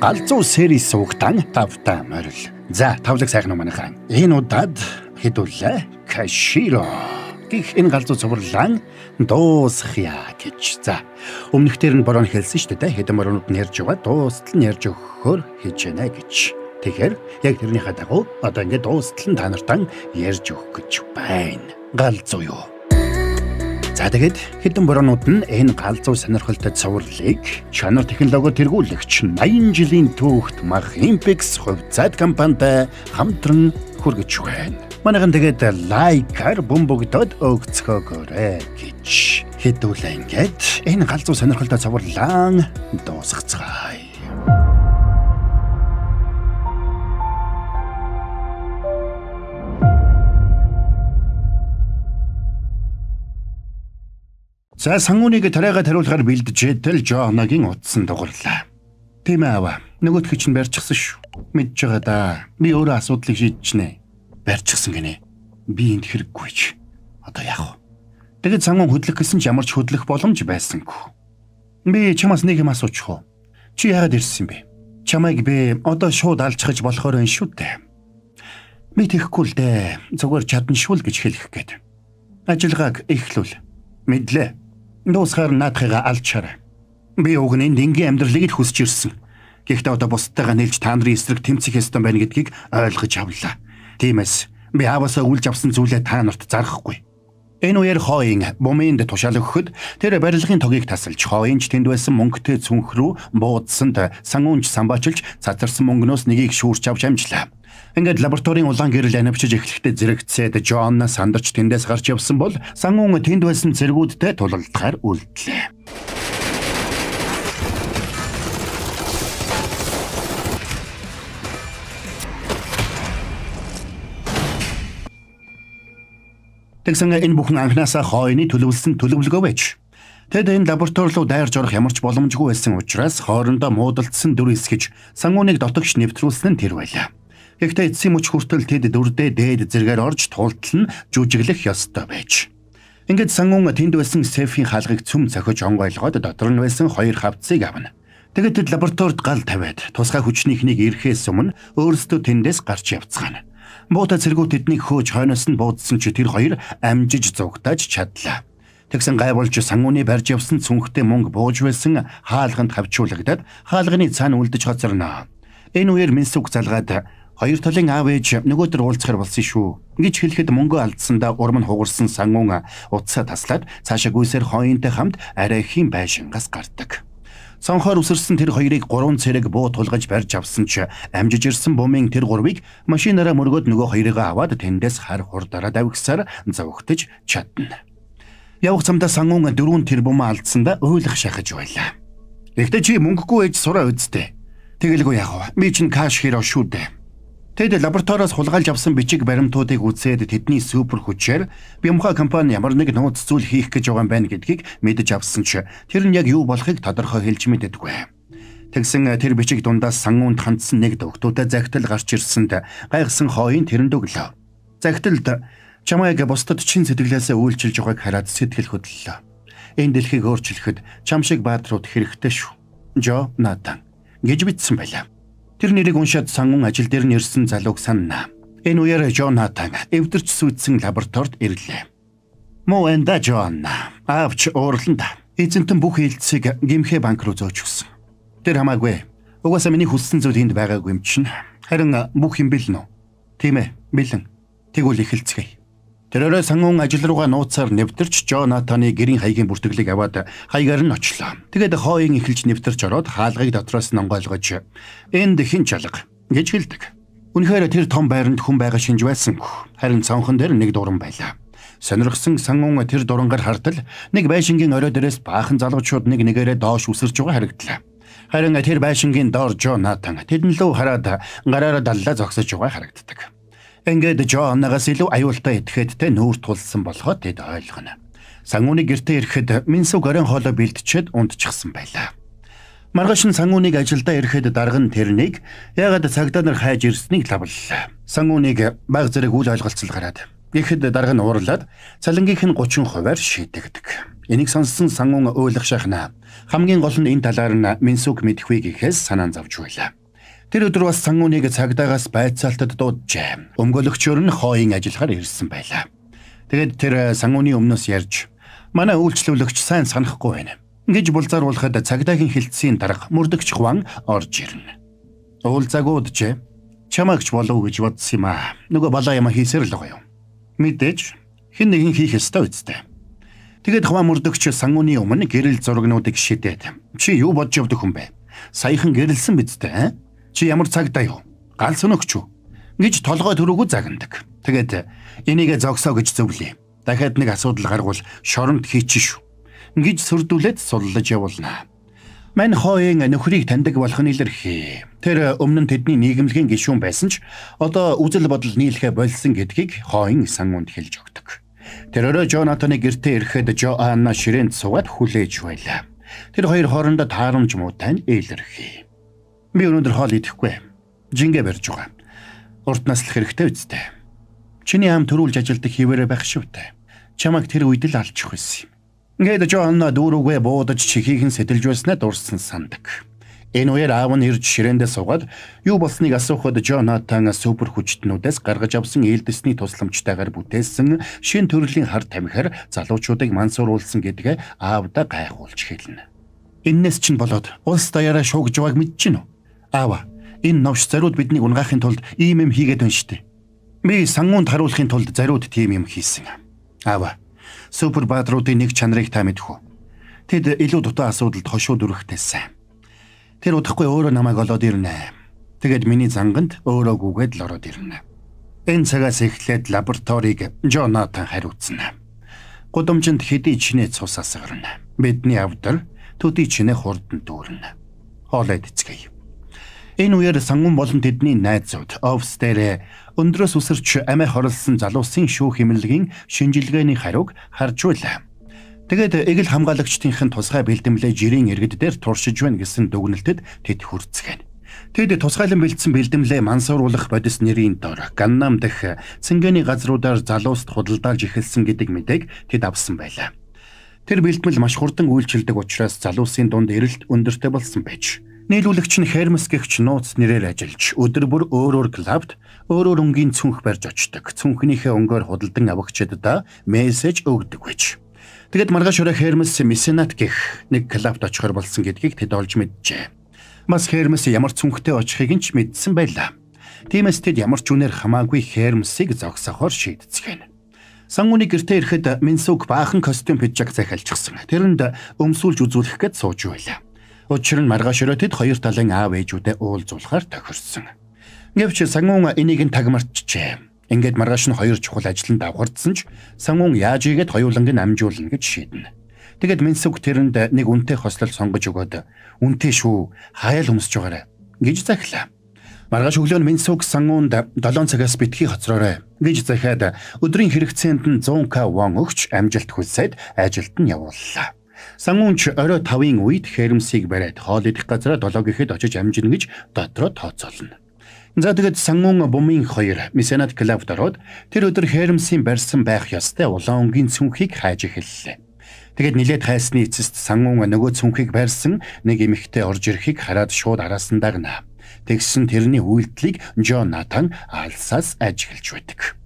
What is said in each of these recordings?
Галзуу сэрий суугтан тавтаа морил. За тавлаг сайхан уу манайхан. Энэ удаад хэдүүлээ Каширо гэх энэ галзуу цувралан дуусхъя гэж. За өмнөхдөр нь борон хэлсэн шүү дээ. Хэдэн боронууд нь ярьж байгаа дуустал нь ярьж өгөхөөр хийж байна гэж. Тэгэхээр яг тэрнийхээ дагуу одоо ингээд дуустал нь та нартаа ярьж өгөх гэж байна. Галзуу юу? За тэгээд хэдэн боронууд нь энэ галзуу сонирхолтой цувралыг чанар технологиор тэргүүлэгч 80 жилийн түүхт мах Impex хувьцаат компанитай хамтран хүргэж байна. Манайхан тэгээд лайкаар бөмбөгдөд өгцгөөгөөрэй гэж хэдүүлээ ингээд энэ галзуу сонирхолтой цувралаа дуусгацгаая. За сангууныг тариагаа тариулахаар бэлдэж тэл Жоногийн утсан дугарлаа. Тийм аава. Нөгөөдхий чинь барьчихсан шүү. Мэдж байгаа да. Би өөрөө асуудлыг шийдчихнэ. Барьчихсан гинэ. Би энд хэрэггүйч. Одоо яах вэ? Тэгэд сангуун хөдлөх гэсэн ч ямар ч хөдлөх боломж байсангүй. Би чамаас нэг юм асуучих уу? Чи яагаад ирсэн юм бэ? Чамайг би одоо шууд алчхаж болохоор энэ шүү дээ. Би тэхгүй л дээ. Зүгээр чадна шүү л гэж хэлэх гээд. Ажиллагааг эхлүүл. Мэдлээ. Дуусгаар наадхыгаа алчаарай. Би уг нь энгийн амьдралыг л хүсэж ирсэн. Гэхдээ одоо бусдтайгаа нийлж та нарын эсрэг тэмцэх ёстой байна гэдгийг ойлгож авлаа. Тиймээс би ааваасаа үлж авсан зүйлээ та нарт зарахгүй. Энэ үеэр хооён бумынд тушаал өгөхөд тэр барилгын тогийг тасалж хооёнч тэнд байсан мөнгөтэй цүнх рүү буудсанд сангуунч самбаачилж цацарсан мөнгнөөс нэгийг шүүрч авч амжлаа. Ингээд лабораторийн улаан гэрэл анивчиж эхлэхдээ зэрэгцээд Жон сандарч тэндээс гарч явсан бол сангуун тэнд байсан цэргүүдтэй тулалдахаар үлдлээ. Тэгсэн энэ бүхэн анхнаасаа хооёны төлөвлөсөн төлөвлөгөө байж. Тэд энэ лаборатори руу дайрж орох ямар ч боломжгүй байсан учраас хоорондоо муудалдсан дүр эсгэж сангууныг дотогш нэвтрүүлсэн нь тэр байлаа. Гэхдээ эцсийн мөч хүртэл тэд дөрдөө дээд зэргээр орж туултал нь жүжиглэх ёстой байж. Ингээд сангуун тэнд байсан сефийн хаалгыг цөм цохиж онгойлгоод дотор нь байсан хоёр хавцыг авна. Тэгээд тэд лабораторид гал тавиад тусгай хүчнийхнийг ирэхээс өмнө өөрсдөө тэндээс гарч явцгаана. Буута цэргүүд тэднийг хөөж хойноос нь буудсан чи тэр хоёр амжиж зугтааж чадлаа. Тэгсэн гайвуулж сангууны барьж явсан цүнхтэй мөнгө бууж байсан хаалганд хавчуулагдаад хаалганы цаана үлдэж хоцорно. Энэ үеэр Минсүг залгаад хоёр талын аав ээж нөгөөдөр уулзахаар болсон шүү гэж хэлэхэд мөнгө алдсандаа урам нь хугарсан сангуун утсаа таслаад цаашаа гүйсээр хооёнтой хамт арайхийн байшингаас гардаг. Сонхоор үсэрсэн тэр хоёрыг 3 цэрэг буу тулгаж барьж авсан ч амжиж ирсэн бумын тэр гурвыг машинаараа мөргөөд нөгөө хоёрыг аваад тэндээс хар хурдаараа давгсаар зовгтож чадна. Явах замдаа сангуун 4 тэр бумаа алдсандаа уйлах шахаж байлаа. Гэхдээ чи мөнгөгүй ээж сураа үсттэй. Тэгэлгүй яах вэ? Би чинь каш хиро шүү дээ. Тэд лабораториос хулгайлж авсан бичиг баримтуудыг үзээд тэдний супер хүчээр Бямха компани ямар нэг нууц зүйл хийх гэж байгаа юм байна гэдгийг мэдэж авсан ч тэр нь яг юу болохыг тодорхой хэлж мэддэггүй. Тэгсэн тэр бичиг дундаас сангуунд хандсан нэг дөгтөдөө загтал гарч ирсэнд гайхсан хооён тэрэнд өглөө. Загталд чамайг бусдад чин сэтгэлээсээ үйлчилж байгааг хараад сэтгэл хөдлөлөө. Энэ дэлхийг өөрчлөхөд чам шиг баадрууд хэрэгтэй шүү. Жо Натан гэж бичсэн байлаа. Тэр нэрийг уншаад сангуун ажил дээр нэрсэн залууг санана. Энэ үеэр Жонатан эвдэрч сүйдсэн лабораторид ирлээ. Муу энда Жон авч уурланда эзэнтэн бүх хэлцгийг гимхэ банк руу зөөж өгсөн. Тэр хамаагүй. Угаасаа миний хүссэн зүйл энд байгаагүй юм чинь. Харин бүх юм бэлнэ үү? Тийм ээ, бэлэн. Тэгвэл эхэлцгээе. Тэрээрээ сангуун ажил руугаа нууцаар нэвтэрч Жонатаны гэрийн хаягийн бүртгэлийг аваад хаягаар нь очлоо. Тэгээд хооён эхэлж нэвтэрч ороод хаалгыг дотроос нь онгойлгож энд хэн чалга гэж хэлдэг. Үнэхээр тэр том байранд хүн байгаа шинж байсангүй. Харин цонхон дээр нэг дуран байлаа. Сонирхсан сангуун тэр дурангаар хартал нэг байшингийн орой дээрээс баахан залуучууд нэг нэгээрээ доош үсэрж байгаа харагдлаа. Харин тэр байшингийн доор Жонатан тэдэн лөө хараад гараараа даллаа зогсож байгаа харагддаг. Ингээд Жонагаас илүү аюултай этгээдтэй нүүр тулсан болохоо тэд ойлгоно. Сангууны гэртээ ирэхэд Минсүг оройн хоолой бэлтчихэд унтчихсан байлаа. Маргааш нь сангууныг ажилдаа ирэхэд дарга нь тэрнийг яагаад цагдаа нар хайж ирснийг лавллаа. Сангууныг баг зэрэг үл ойлголцол гараад ихэд дарга нь уурлаад цалингийнх нь 30%-аар шийдэгдэг. Энийг сонссон Сангун ойлгох шахна. Хамгийн гол нь энэ талаар нь Минсүк мэдэхгүй гэхээс санаан зовж байлаа. Тэр өдөр бас Сангуныг цагдаагаас байцаалтад дууджээ. Өмгөөлөгчөөр нь хооён ажиллахаар ирсэн байлаа. Тэгээд тэр Сангуны өмнөөс ярьж манай үйлчлүүлэгч сайн санахгүй байна гэж булзааруулахад цагдаагийн хэлтсийн дарга мөрдөгч Хуан орж ирнэ. Уулзаагуудж чамаагч болов гэж бодсон юм аа. Нөгөө балаа юм хийсээр л байгаа юм. Мэдээж хэн нэгэн хийх ёстой үстэй. Тэгээд Хуан мөрдөгч Сангуны өмнө гэрэл зурагнуудыг шидээд чи юу бодж явдаг хүн бэ? Саяхан гэрэлсэн бидтэй. Чи ямар цагдаа юу? Ганц өнөгч үү? Гэж толгой төрөөгөө загнадаг. Тэгээд энийг зогсоо гэж зөвлөе. Дахиад нэг асуудал гарвал шоронд хийчих шүү. Гэж сүрдүүлээд суллаж явуулна. Мань хооён нөхрийг таньдаг болох нь илэрхий. Тэр өмнө нь тэдний нийгэмлэгийн гишүүн байсан ч одоо үзэл бодол нийлхэ болсон гэдгийг хооён Сангунд хэлж өгдөг. Тэр орой Жонатаны гэртээ ирэхэд Жоанна ширээнд суугаад хүлээж байлаа. Тэр хоёр хоорондоо таарамж муутай илэрхий. Би өнөөдөр хоол идэхгүй. Жингээ барьж байгаа. Урт наслах хэрэгтэй үстэй. Чиний ам төрүүлж ажилдаг хിവэрэ байх шивтэй. Чамайг тэр үед л алчих байсан юм. Ингээд Жоанна дүүрүүгээ буудаж чихийг нь сэтэлж байснаа дурсан сандаг. Энэ үеэр аав нь ирж ширээндээ суугаад юу болсныг асуухад Жонатан супер хүчтнүүдээс гаргаж авсан ээлдэсний тусламжтайгаар бүтээсэн шин төрлийн хар тамхиар залуучуудыг мансууруулсан гэдгээ аавда гайхуулж хэлнэ. Иннээс чинь болоод улс даяараа шуугж байгааг мэдэж гинөө. Аава, энэ новш зариуд биднийг унгаахын тулд ийм юм хийгээд байна штэ. Би Сангунд харуулахын тулд зариуд тийм юм хийсэн. Аава, супер баатруудын нэг чанарыг та мэдэх үү? Тэд илүү дутуу асуудалд хошуу дүрхтэйсэн. Тэр удахгүй өөрөө намайг олоод ирнэ. Тэгээд миний занганд өөрөө гүгээд л ороод ирнэ. Энэ цагаас эхлээд лабораторийг Жонатан хариуцна. Гудамжинд хэдий чинээ цус асгарна. Бидний авдар төдий чинээ хурдан дүүрнэ. Хоолойд эцгээе. Энэ үеэр Сангун болон тэдний найзууд офс дээр өндрөөс үсэрч амиа хорлсон залуусын шүүх хэмнэлгийн шинжилгээний хариуг харж байлаа. Тэгээд эгэл хамгаалагчдын тусгай бэлтэмлээ жирийн иргэд дээр туршиж байна гэсэн дүгнэлтэд тэд хүрцгэн. Тэд тусгайлан бэлдсэн бэлтэмлээ мансууруулах бодис нэрийн дор Ганнам дэх цэнгэний газруудаар залууст худалдаалж эхэлсэн гэдэг мэдээг тэд авсан байлаа. Тэр бэлтмэл маш хурдан үйлчилдэг учраас залуусын дунд эрэлт өндөртэй болсон байж. Нийлүүлэгч нь Хермес гэгч нууц нэрээр ажиллаж өдөр бүр өөрөөр клубт өөрөөр өнгийн цүнх барьж очдог. Цүнхнийхээ өнгөөр худалдан авагчдаа мессеж өгдөг байж. Тэгэд маргааш өрөө Хермес Месенат гэх нэг клубт очихор болсон гэдгийг тэд олж мэджээ. Бас Хермес ямар цүнхтэй очихыг нь ч мэдсэн байлаа. Тиймээс тэд ямар ч үнээр хамаагүй Хермесийг зогсохоор шийдцгэн. Сангуны гэртээ ирэхэд Минсүк баахан костюм пижак захиалчихсан. Тэрэнд өмсүүлж үзүүлэх гээд сууж байлаа. Учир нь маргааш өрөө тэд хоёр талын аав ээжүүдээ уулзуулахаар тохирсон. Гэвч Сангун энийг нь тагмарчжээ. Ингээд маргааш нь хоёр чухал ажланд давхардсан ч Сангун яаж игээд хоёуланг нь амжуулна гэж шийднэ. Тэгэд Минсүк тэрэнд нэг үнэтэй хослол сонгож өгөөд үнэтэй шүү хаяал өмсөж байгаарай гэж захилаа. Маргааш өглөө нь Минсүк Сангунд 7 цагаас битгий хоцроорой гэж захиад өдрийн хэрэгцээнд нь 100к вон өгч амжилт хүсээд ажилд нь явууллаа. Сангунч орой 5-ын үед Хермесийг бариад хоол идэх газараа 7 гэхэд очиж амжина гэж дотроо тооцоолно. За тэгэд Сангун бумын 2 Месенат клубт ороод тэр өдөр Хермесийн барьсан байх ёстой улаан өнгийн цүнхийг хайж эхэллээ. Тэгэд нилээд хайсны эцэст Сангун нөгөө цүнхийг барьсан нэг эмэгтэй орж ирэхийг хараад шууд араас нь дагнаа. Тэгсэн тэрний үйлдэлийг Жонатан алсаас ажиглаж байдаг.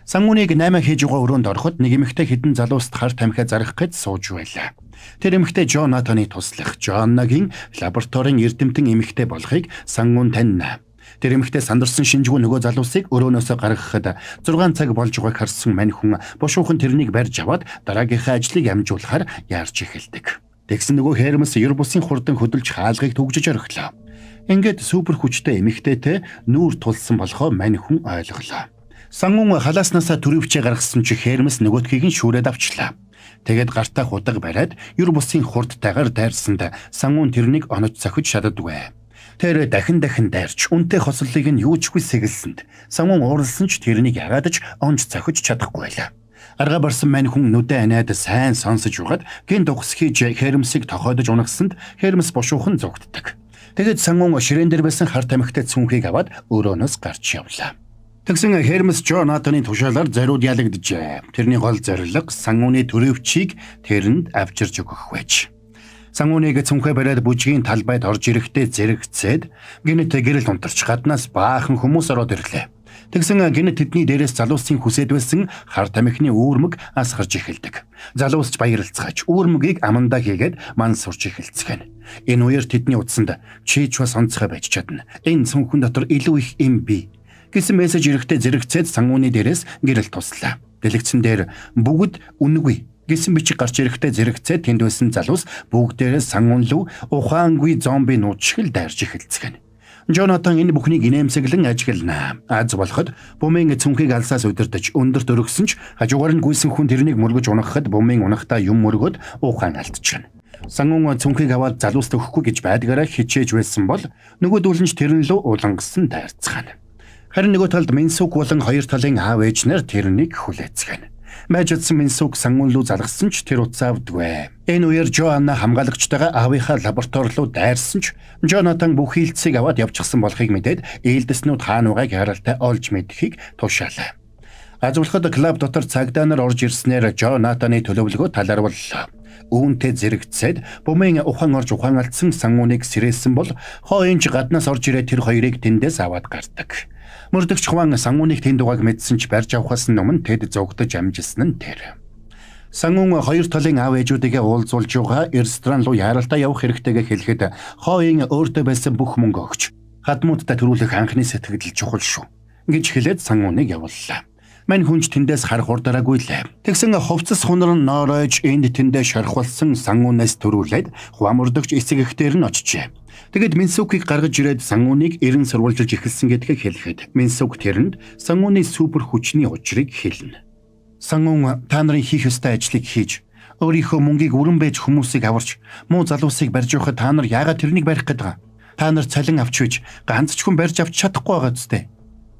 Сангуныг 8 хийж байгаа өрөөнд ороход нэг эмэгтэй хідэн залууст хар тамхиа зарах гэж сууж байлаа. Тэр эмэгтэй Жонатаны туслах Жоаннагийн лабораторийн эрдэмтэн эмэгтэй болохыг Сангун таньна. Тэр эмэгтэй сандарсан шинжгүй нөгөө залуусыг өрөөнөөсөө гаргахад 6 цаг болж байгааг харсан мань хүн бушуухан тэрнийг барьж аваад дараагийнхаа ажлыг амжуулахаар яарч эхэлдэг. Тэгсэн нөгөө Хермес ер бусын хурдан хөдөлж хаалгыг түгжиж орхилоо. Ингээд супер хүчтэй эмэгтэйтэй нүүр тулсан болохоо мань хүн ойлголоо. Сангун халааснасаа төрөвчээ гаргасан чи Хермес нөгөөдхийг нь шүүрээд авчлаа. Тэгээд гартаа худаг бариад ер бусын хурдтайгаар дайрсанд Сангун тэрнийг онож цохиж шатадгүй. Тэр дахин дайрч үнтэй хослолыг нь юучгүй сэгэлсэнд Сангун ууралсан ч тэрнийг ягаадч онж цохиж чадахгүй байлаа. Арга барсан мань хүн нүдэ анаад сайн сонсож угаад гин дугс хийж Хермесийг тохойдож унагсанд Хермес бушуухан зүгтдэг. Тэгээд Сангун ширээн дээр байсан хар тамхитай цүнхийг аваад өрөөнөөс гарч явлаа. Тэгсэн Hermes Jonathan-ы тушаалаар зориуд ялагджээ. Тэрний гол зорилго сангууны төрөвчийг тэрэнд авчирч өгөх байж. Сангууныг цүнхээ бариад бүжгийн талбайд орж ирэхдээ зэрэгцээд гинэт гэрэл унтарч гаднаас баахан хүмүүс ороод ирлээ. Тэгсэн гинэт тэдний дээрээс залуусын хүсэд байсан хар тамхины үүрмэг ас гарч эхэлдэг. Залуусч баярлцгааж үүрмэгийг амандаа хийгээд ман сурч эхэлцгэн. Энэ үеэр тэдний утсанд чи ч бас онцгой байж чадна. Энэ цүнхэн дотор илүү их юм бий гэсэн мессеж ирэхдээ зэрэгцээд сангууны дээрээс гэрэл туслаа. Дэлгэцэн дээр бүгд үнэгүй гэсэн бичиг гарч ирэхдээ зэрэгцээд тэнд байсан залуус бүгдээрээ сангуун руу ухаангүй зомби нуучгал дайрж эхэлцгэн. Jonathan энэ бүхнийг инээмсэглэн ажиглана. Аз болоход бумын цүнхийг алсаас удирдах өндөрт өргсөн ч хажуугаар нь гүйсэн хүн тэрнийг мөргөж унахад бумын унахтаа юм мөргөд ухаан алдчихна. Сангуун цүнхийг аваад залууст өгөхгүй гэж байдгаараа хичээж байсан бол нөгөөдүүлэн ч тэрэн лөө улангасан дайрцгаана. Харин нөгөө талд Минсүк болон хоёр талын аав ээж нар тэрнийг хүлээцгэн. Мэжидсэн Минсүк сангуун руу залгасан ч тэр утсаа авдаггүй. Энэ үеэр Жоанна хамгаалагчтайгаа аавынхаа лаборатори руу дайрсан ч Jonathan бүх хилцийг аваад явчихсан болохыг мэдээд ээлдэснүүд хаануугайг харалтай олж мэдхийг тушаалаа. Ажуулахад клуб дотор цагдаа нар орж ирснээр Jonathan-ы төлөвлөгөө таларваллаа. Үүнтэй зэрэгцээд бумын ухаан орж ухаан алдсан сангууныг сэрээсэн бол хооёнч гаднаас орж ирээд тэр хоёрыг тэндээс аваад гардаг. Мөрдөгч хуваан сангууныг тэнд угааг мэдсэн ч барьж авахаас өмнө тэд зогдож амжилсан нь тэр. Сангуун хоёр талын аав ээжүүдээ уулзуулж байгаа ресторан руу яаралтай явах хэрэгтэйгээ хэлэхэд хооён өөртөө байсан бүх мөнгө өгч хадмуудтай төрүүлэх анхны сэтгэл чухал шүү гэж хэлээд сангууныг явууллаа. Мань хүнч тэндээс харах урдараагүй лээ. Тэгсэн хувцас хунар нь нооройж энд тэндээ шархвалсан сангуунаас төрүүлээд хуамурдагч эсэг ихтер нь очжээ. Тэгэд Минсүкийг гаргаж ирээд сангууныг эрен сурвалжилж эхэлсэн гэдгийг хэлэхэд Минсүк тэрэнд сангууны супер хүчний учрыг хэлнэ. Сангуун та нарын хийх ёстой ажлыг хийж өөрийнхөө мөнгийг өрөн байж хүмүүсийг аварч муу залуусыг барьж явахад та нар яагаад тэрнийг барих гэдэг? Та нар цалин авч виж ганц ч хүн барьж авч чадахгүй байгаа зү.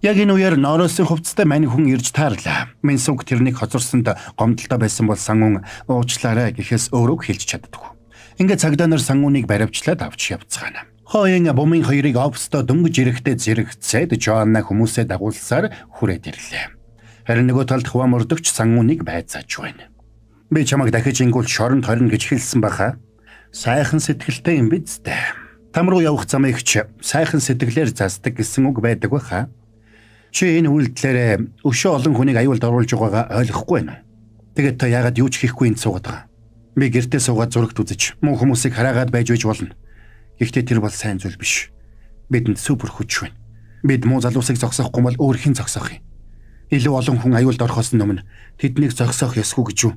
Яг энэ үеэр нооросын хувцастай мань хүн ирж таарлаа. Минсүк тэрнийг хоцорсонд гомдолтой байсан бол сангуун уучлаарай гэхээс өөрөө хэлж чаддаггүй. Ингээд цагдаа нар сангууныг баривчлаад авч явцгаана. Хооён бумын хоёрыг офстоо дөнгөж ирэхдээ зэрэгцээд Жоанна хүмүүсээ дагуулсаар хүрээд ирлээ. Харин нөгөө талд хуамурдагч сангууныг байцааж байна. Би чамайг дахиж ингүүл шоронд хорин гэж хэлсэн баха. Сайхан сэтгэлтэй юм биз дээ. Там руу явах замыг ч сайхан сэтгэлээр засдаг гэсэн үг байдаг баха. Чи энэ үйлдэлээр өшөө олон хүнийг аюулд оруулж байгаагаа ойлгохгүй байна. Тэгээд та яагаад юу ч хийхгүй энд суугаад байгаа? Би гэртээ суугаад зурагт үзэж муу хүмүүсийг хараагаад байж болно. Гэхдээ тэр бол сайн зүйл биш. Бидэнд супер хүч байна. Бид муу залуусыг зогсоохгүй бол өөр хэн зогсоох юм? Илүү олон хүн аюулд орохоос өмнө тэднийг зогсоох ёсгүй гэж юу?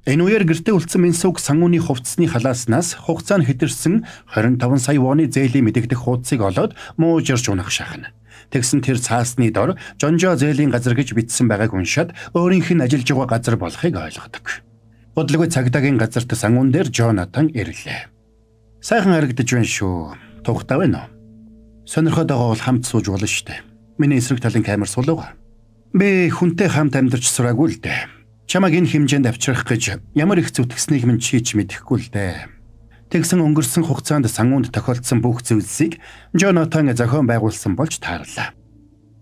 Энэ үеэр гэртээ үлдсэн Минсүк сангууны хувцсны халааснаас хугацаанд хэтэрсэн 25 сая воны зээлийн мэдэгдэх хуудсыг олоод муужирч унах шахна. Тэгсэн тэр цаасны дор Жонжо зээлийн газар гэж бичсэн байгааг уншаад өөрийнх нь ажиллаж байгаа газар болохыг ойлгодог. Бодлогоо цагдаагийн газарт сангуун дээр Jonathan ирлээ. Сайхан харагдаж байна шүү. Тугтаа байна уу? Сонирхоод байгаа бол хамт сууж болно штэ. Миний эсрэг талын камер суулгаа. Би хүнтэй хамт амьдарч сураагүй л дээ. Чамайг энэ хэмжээнд авчрах гэж ямар их зүтгэснийг минь чийч мэдэхгүй л дээ. Тэгсэн өнгөрсөн хугацаанд сангуунд тохиолдсон бүх зүйлсийг Jonathan зохион байгуулсан болж таарлаа.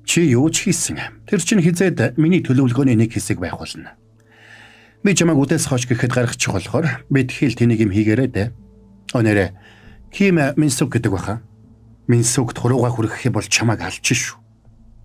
Чи юу ч хийсэн. Тэр чинь хизээд миний төлөвлөгөөний нэг хэсэг байх болно. Би чамайг үдээс хойш гэхэд гаргачих болохоор бид хэл тэнийг юм хийгээрэй дээ. Өнөөрэ Ким Минсүк гэдэг баха. Минсүкт хурууга хүрэхээ бол чамайг алчин шүү.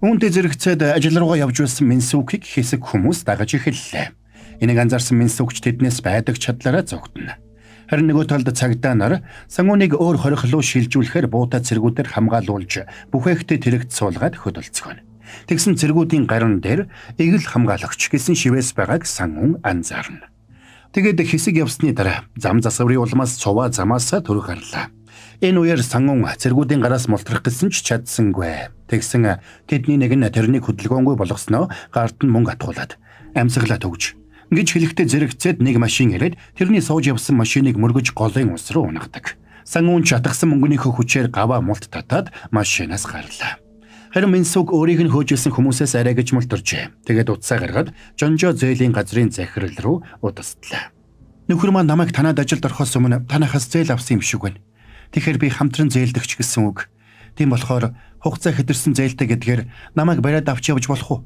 Үүнтэй зэрэгцээд ажил руугаа явж байсан Минсүкийг хэсэг хүмүүс дагаж эхэллээ. Энийг анзаарсан Минсүкч тэднээс байдаг чадлаараа зогтно. Харин нөгөө талд цагдаа нар сангууныг өөр хорихлуу шилжүүлэхээр буута цэргүүдээр хамгаалуулж бүхээгтээ тэрэгт суулгаад хөдөлцгөн. Тэгсэн цэргүүдийн гаран дээр эгэл хамгаалагч гэсэн шивээс байгааг сангуун анзаарна. Тэгээд хэсэг явсны дараа зам засварын улмаас цуваа замаасаа төрөх гарлаа. Энэ үеэр сангуун цэргүүдийн гараас мултрах гэсэн ч чадсангүй. Тэгсэн тэдний нэг нь тэрнийг хөдөлгөөнгүй болгосноо гарт нь мөнгө атгуулад амьсгалаа төгж гэж хэлэхдээ зэрэгцээд нэг машин ирээд тэрний сууж явсан машиныг мөргөж голын ус руу унгадаг. Сангуун чатгсан мөнгөнийхөө хүчээр гаваа мулт татаад машинаас гарлаа. Харин Минсүк өөрийг нь хөөжүүлсэн хүмүүсээс арай гэж мултаржээ. Тэгээд утсаа гаргаад Жонжо зээлийн газрын захирал руу удастлаа. Нөхөр маань намайг танаад ажилд орохоос өмнө танахаас зээл авсан юм шиг байна. Тэгэхээр би хамтран зээлдэгч гэсэн үг. Тийм болохоор Хугацаа хэтэрсэн зээлтэй гэдгээр намайг бариад авч явж болох уу?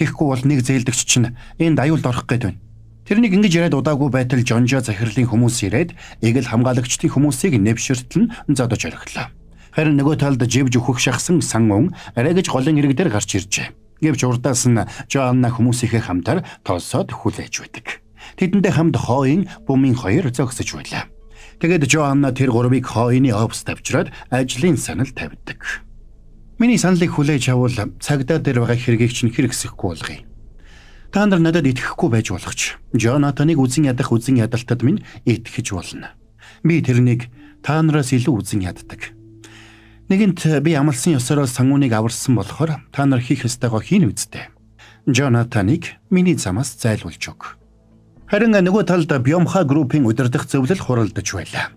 Тэгэхгүй бол нэг зээлдэгч чинь энд аюулд орох гээд байна. Тэрнийг ингэж яриад удаагүй байтал Жонжо захирлын хүмүүс ирээд эгэл хамгаалагчдын хүмүүсийг нэвширтлэн зодож орхилоо. Харин нөгөө талд живж өөхөх шахсан сан ун арай гэж голын ирэг дээр гарч иржээ. Гэвч урдаас нь Жоанна хүмүүсийнхээ хамтар тоосоод хүлээж байдаг. Тэдэндээ хамт хооён бумын хоёр зогсож байлаа. Тэгээд Жоанна тэр гурвыг хооёны офс тавьчраад ажлын санал тавьдаг. Миний саналыг хүлээж авал цагдаа дээр байгаа хэргийг чинь хэрэгсэхгүй болгоё. Та нар надад итгэхгүй байж болох ч Жонатаныг үзэн ядах үзэн ядалтад минь итгэж болно. Би тэрнийг та нараас илүү үзэн яддаг. Нэгэнт би амлсан ёсороо сангууныг аварсан болохоор та нар хийх ёстойгоо хийн үсттэй. Жонатаныг миний замаас зайлуулж өг. Харин нөгөө талд Бьомха группийн удирдах зөвлөл хуралдаж байлаа.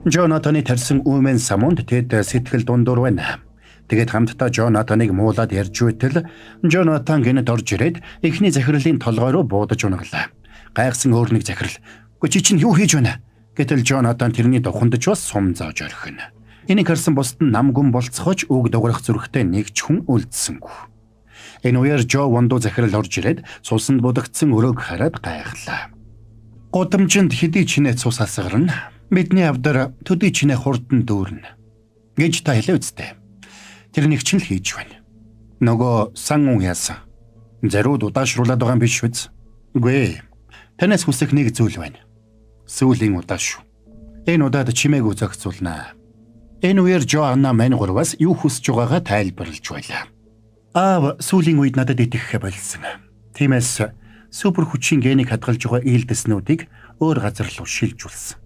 Жонатаны тарьсан үмэн самунд тэд сэтгэл дундуур байна. Тэгээд хамтдаа Жонатаныг муулаад ярьж байтал Жонатан гэнэт орж ирээд эхний захирлын толгой руу буудаж унаглаа. Гайхсан өөр нэг захирал "Гү чи чинь юу хийж байна?" гэтэл Жонатан тэрний духандж бас сум зааж орхино. Энийг харсан бусд нь намгүн болцохож үг дуурах зүрхтэй нэг ч хүн үлдсэнгүй. Энэ үеэр Жо Вондо захирал орж ирээд цусанд будагдсан өрөөг хараад гайхлаа. Гудамжинд хэдий чинээ цус асгарна. Бидний авдар төдий чинээ хурдан дүүрнэ гэж та хэлээ үсттэй. Тэрнийг ч л хийж байна. Нөгөө сан ун яасан. Зариуд удаашруулад байгаа юм биш үү? Үгүй. Танаас хүсэх нэг зүйл байна. Сүүлийн удаа шүү. Энэ удаад чимээг зохицуулнаа. Энэ үеэр Жоанна мань гурваас юу хүсэж байгаагаа тайлбарлаж байлаа. Аав сүүлийн үед надад итгэхэ болсон. Тиймээс супер хүчийн генийг хадгалж байгаа ээлдэснүүдийг өөр газар руу шилжүүлсэн.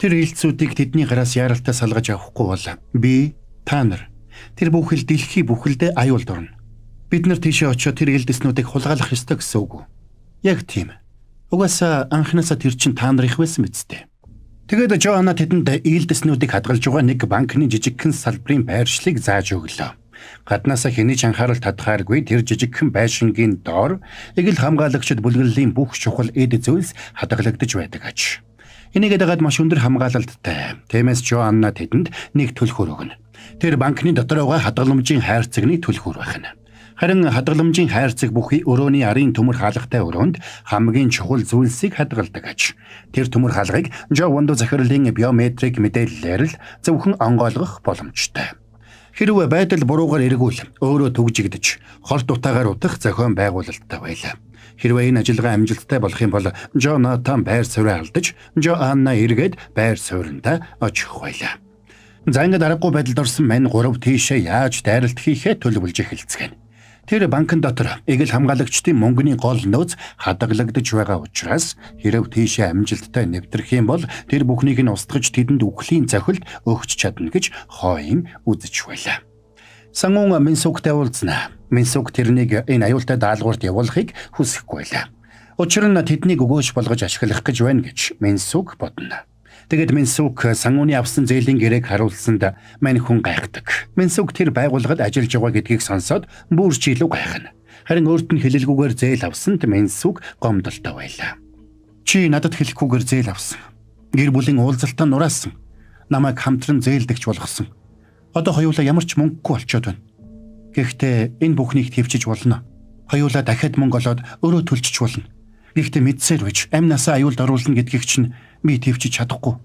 Тэр ээлцүүдийг тэдний гараас яаралтай салгаж авахгүй бол би та нар тэр бүхэл дэлхий бүхэлдээ аюулд орно. Бид нар тийшээ очиод тэр ээлдэснүүдийг хулгайлах ёстой гэсэн үг үү? Яг тийм. Угаасаа анхнаасаа тэр чин та нарыг байсан биз дээ. Тэгээд Жоанна тэдэнд ээлдэснүүдийг хадгалж байгаа нэг банкны жижигхэн салбарын байршлыг зааж өглөө. Гаднаасаа хэний ч анхаарал татхааргүй тэр жижигхэн байшингийн доор эгэл хамгаалагчид бүлэглэлийн бүх чухал эд зүйлс хадгалагдаж байдаг аж. Энийг дагаад маш өндөр хамгаалалттай. Тиймээс Жоанна тэдэнд нэг төлхөр өгнө. Тэр банкны дотор байгаа хадгаламжийн хайрцагны төлхөр байна. Харин хадгаламжийн хайрцаг бүхий өрөөний арын төмөр хаалгатай өрөөнд хамгийн чухал зүйлсийг хадгалдаг аж. Тэр төмөр хаалгыг Жо Вондо захирлын биометрик мэдээллээр л зөвхөн онгойлгох боломжтой. Хэрвээ байдал буруугаар эргүүл өөрөө төгжигдэж хорт утаагаар утах зохион байгуулалттай байлаа. Хэрвээ энэ ажиллагаа амжилттай болох юм бол Жонатан байр суурь алдаж Жоанна эргээд байр сууриндаа очих байлаа. За ингээд аргагүй байдалд орсон мань гурав тийшээ яаж дайралт хийхээ төлөвлөж эхэлцгээв. Тэр банкн дотор эгэл хамгаалагчдын мөнгөний гол нөөц хадгалагдаж байгаа учраас хэрв тийшээ амжилттай нэвтрэх юм бол тэр бүхнийг нь устгаж тэдэнд үхлийн цохилт өгч чадна гэж хооён үзэж байлаа. Сангун Минсуктай уулзнаа. Минсук тэрнийг энэ аюултай даалгаварт явуулахыг хүсэхгүй байлаа. Учир нь тэднийг өгөөж болгож ашиглах гэж байна гэж Минсук бодно. Тэгэд Минсук сангууны авсан зээлийн гэрээг харуулсанд мань хүн гайхдаг. Минсук тэр байгууллагад ажиллаж байгаа гэдгийг сонсоод бүр ч илүү гайхна. Харин өөрт нь хэлэлгүйгээр зээл авсанд Минсук гомдолтой байлаа. Чи надад хэлэхгүйгээр зээл авсан. Гэр бүлийн уулзалтаа нураасан. Намайг хамтран зээлдэгч болгосон. Одоо хоёулаа ямар ч мөнгөгүй болчиход байна. Гэхдээ энэ бүхнийг твчиж болно. Хоёулаа дахиад мөнгө олоод өөрөө төлчих болно. Гэхдээ мэдсээр байж амнасаа аюулд оруулна гэдгийг чинь би твчиж чадахгүй.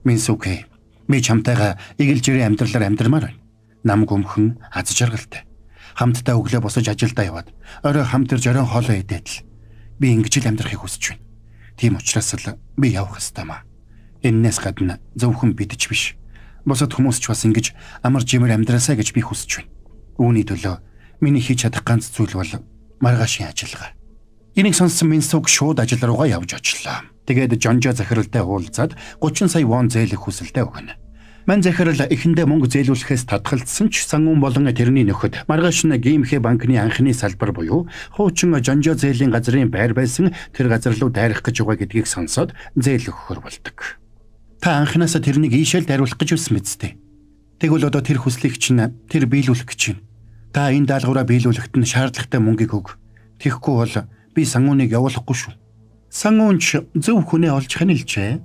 Минсук, би чамтайгаа эгэл жирийн амьдралаар амьдрмаар байна. Нам гөмхөн аз жаргалтай. Хамтдаа өглөө босож ажилдаа яваад орой хамт ирж оройн хоолоо идээд л би ингэж л амьдрахыг хүсэж байна. Тийм учраас л би явах ёстой маа. Эннээс гадна зөвхөн бид ч биш. Бусад хүмүүс ч бас ингэж амар жимэр амьдраасаа гэж би хүсэж байна. Үүний төлөө миний хийж чадах ганц зүйл бол маргаашийн ажиллагаа. Энийг сонссон Минсук шууд ажил руугаа явж очлоо. Тэгээд Жонжо захиралтай уулзаад 30 сая вон зээлэх хүсэлтэй өгнө. Мань захирал эхэндээ мөнгө зээлүүлэхээс татгалцсан ч Сангун болон тэрний нөхөд маргааш нь Геймхэ банкны анхны салбар буюу хуучин Жонжо зээлийн газрын байр байсан тэр газар руу дайрах гэж байгаа гэдгийг сонсоод зээл өгөхөр болдог. Та анхнаасаа тэрнийг ийшэл дайруулах гэж үсэн мэт. Тэгвэл одоо тэр хүслийг чинь тэр биелүүлэх гэж байна. Та энэ даалгавраа биелүүлэхэд нь шаардлагатай мөнгийг өг. Тэгэхгүй бол би Сангуныг явуулахгүй шүү. Сангунч зөв хүнээ олж ханилжээ.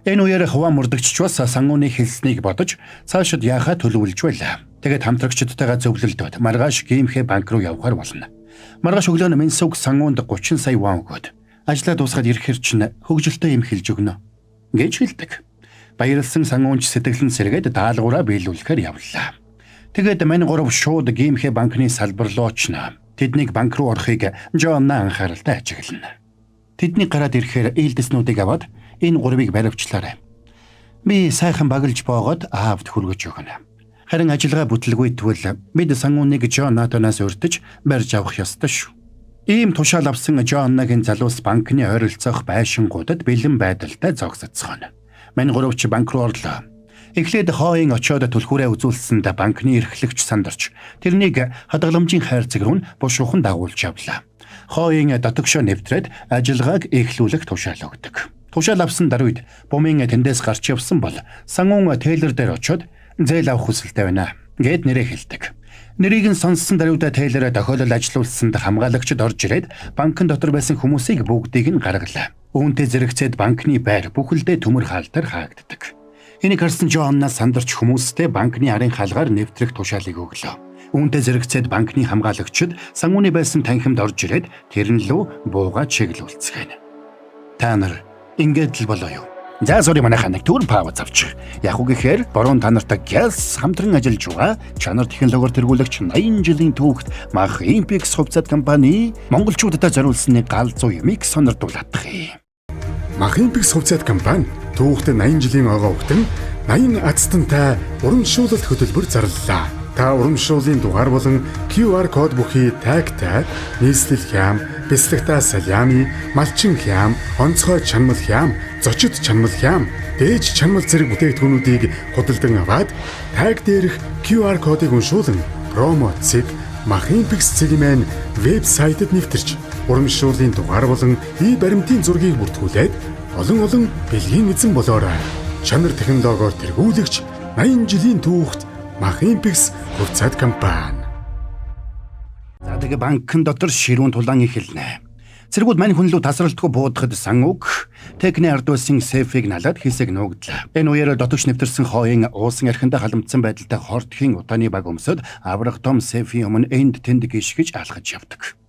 Энэ үеэр хаваа мөрдөгч бас Сангуны хэлснийг бодож цаашид яахаа төлөвлөж байлаа. Тэгээд хамтрагчдтайгаа зөвлөлдөөд маргааш Геймхэ банк руу явахаар болно. Маргааш өглөө нь Минсуг сангуунд 30 сая вон өгөөд ажлаа дуусгаад ирэхээр чинь хөгжилтэй юм хэлж өгнө гэж хэлдэг. Баярлсан сангуунч сэтгэлэн сэргээд даалгавраа биелүүлэхээр явлаа. Тэгээд мань гурав шууд Геймхэ банкны салбар руу очно. Тэднийг банк руу орохыг Жонна анхааралтай ажиглана. Тэдний гараад ирэхээр ээлдэснүүдийг аваад энэ гурвыг баривчлаарай. Би сайхан багилж боогод аавд хүргэж өгнө. Харин ажиллагаа бүтлгүйтгэл бид сангууныг Жонатанаас урьдж барьж авах ёстой шүү. Ийм тушаал авсан Жоннагийн залуус банкны ойролцоох байшингуудад бэлэн байдалтай зогсоцгоно. Мань гуравч банк руу орлоо. Эхлээд хооён очоод түлхүүрээ үзүүлсэнд банкны эрхлэгч сандарч тэрнийг хадгаламжийн хайрцаг руу бушуухан дагуулж явлаа. Хооён дотогшоо нэвтрээд ажиллагааг эхлүүлэх тушаал өгдөг. Тушаал авсан даруйд бумын тэндээс гарч явсан бол сангуун Тейлер дээр очоод зээл авах хүсэлтэй байна гэд нэрээ хэлдэг. Нэрийг нь сонссон даруйда Тейлер тохиолдол ажилуулсанд хамгаалагчид орж ирээд банкн дотор байсан хүмүүсийг бүгдийг нь гаргалаа. Үүнтэй зэрэгцээд банкны байр бүхэлдээ төмөр хаалтаар хаагддаг. Энийг харсан Жоннаас сандарч хүмүүстэй банкны арын хаалгаар нэвтрэх тушаалыг өглөө. Үүнтэй зэрэгцээд банкны хамгаалагчид сангууны байсан танхимд орж ирээд тэрэн лөө бууга чиглүүлцгээв. Та нар ингээд л болоо юу? За сори манайхаа нэг түр пауз авчих. Яг уу гэхээр борон та нартай гяс хамтран ажиллаж байгаа чанар технологиор тэргүүлэгч 80 жилийн түүхт Мах Импекс хувьцаат компани монголчуудад зориулсан нэг галзуу юмыг сонирдуулах юм. Мах Импекс хувьцаат компани түүхт 80 жилийн ойгоо өгтөн 80 азтантай урамшуулалт хөтөлбөр зарлалаа. Та урамшууллын дугаар болон QR код бүхий тагтай нийслэл хям, бяцлагтай салями, малчин хям, онцгой чанмал хям, зочид чанмал хям, дээж чанмал зэрэг бүтээгдэхүүнүүдийг худалдан аваад таг дээрх QR кодыг уншуулан промо цэг Мах Импекс цэгийн вебсайтад нэвтэрч урамшууллын дугаар болон баримтын зургийг бүртгүүлээд олон бэлгийн эзэн болоорой. Чанар технологиор тэргүүлэгч 80 жилийн түүхт Мах Импекс хувьцаат компани. За тэгээ банкн дотор ширүүн тулаан эхэлнэ. Цэргүүд мань хүн лүү тасралтгүй буудахад сангууг техникийн ард байсан сейфийг налаад хэсэг нуугдлаа. Энэ үеэр дотогш нэвтэрсэн хооён уусан архиндаа халамтсан байдалтай хортхийн утааны баг өмсөд аврах том сейфийн өмнө энд тэнд гიშгэж алхаж явдаг.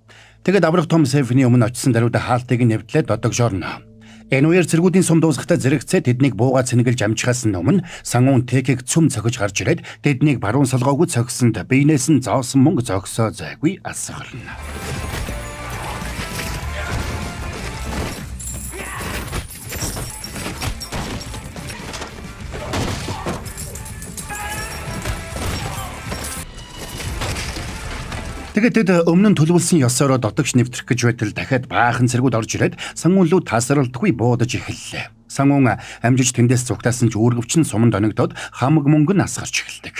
Тэгэд аврах том сейфний өмнө очисон даруйда хаалтыг нэвтлээ дотогшорно. Энэ үеэр цэргүүдийн сум дуусахтаа зэрэгцээ тэднийг бууга цэнгэлж амжихаас өмнө сангуун техийг цөм цохиж гарч ирээд тэднийг баруун солгоогүй цогсонд биенээс нь зоосон мөнгө зогсоо зайгүй асгарна. Тэгээд өмнө нь төлөвлөсөн ёсоор дотогш нэвтрэх гэж байтал дахиад баахан цэргүүд орж ирээд сангуун лүү тасралтгүй буудаж эхэллээ. Сангуун амжиж тэндээс зүгтаасан ч үүргэвчин суманд оногдоод хамаг мөнгө нь асгарч эхэлдэг.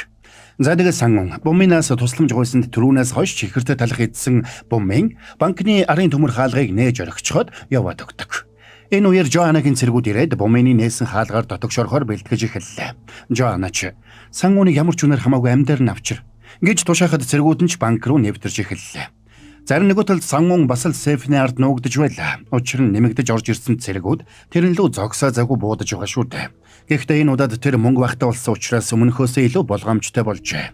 За тэгээд сангуун бумынаас тусламж гуйсанд түрүүнээс хойш чихэртэй талах эдсэн бумын банкны арын төмөр хаалгыг нээж орхичход яваад өгдөг. Энэ үеэр Жоанагийн цэргүүд ирээд бумыны нээсэн хаалгаар дотогшорхоор бэлтгэж эхэллээ. Жоана ч сангууныг ямар ч үнээр хамаагүй амьдаар нь авчир гэж тушаахад цэргүүд нь ч банк руу нэвтэрч эхэллээ. Зарим нэг талд сангуун бас л сейфний ард нуугдж байлаа. Учир нь нэмэгдэж орж ирсэн цэргүүд тэрэн лүү зогсоо загу буудаж байгаа шүү дээ. Гэхдээ энэ удаад тэр мөнгө багтаа болсон учраас өмнөхөөсөө илүү болгоомжтой болжээ.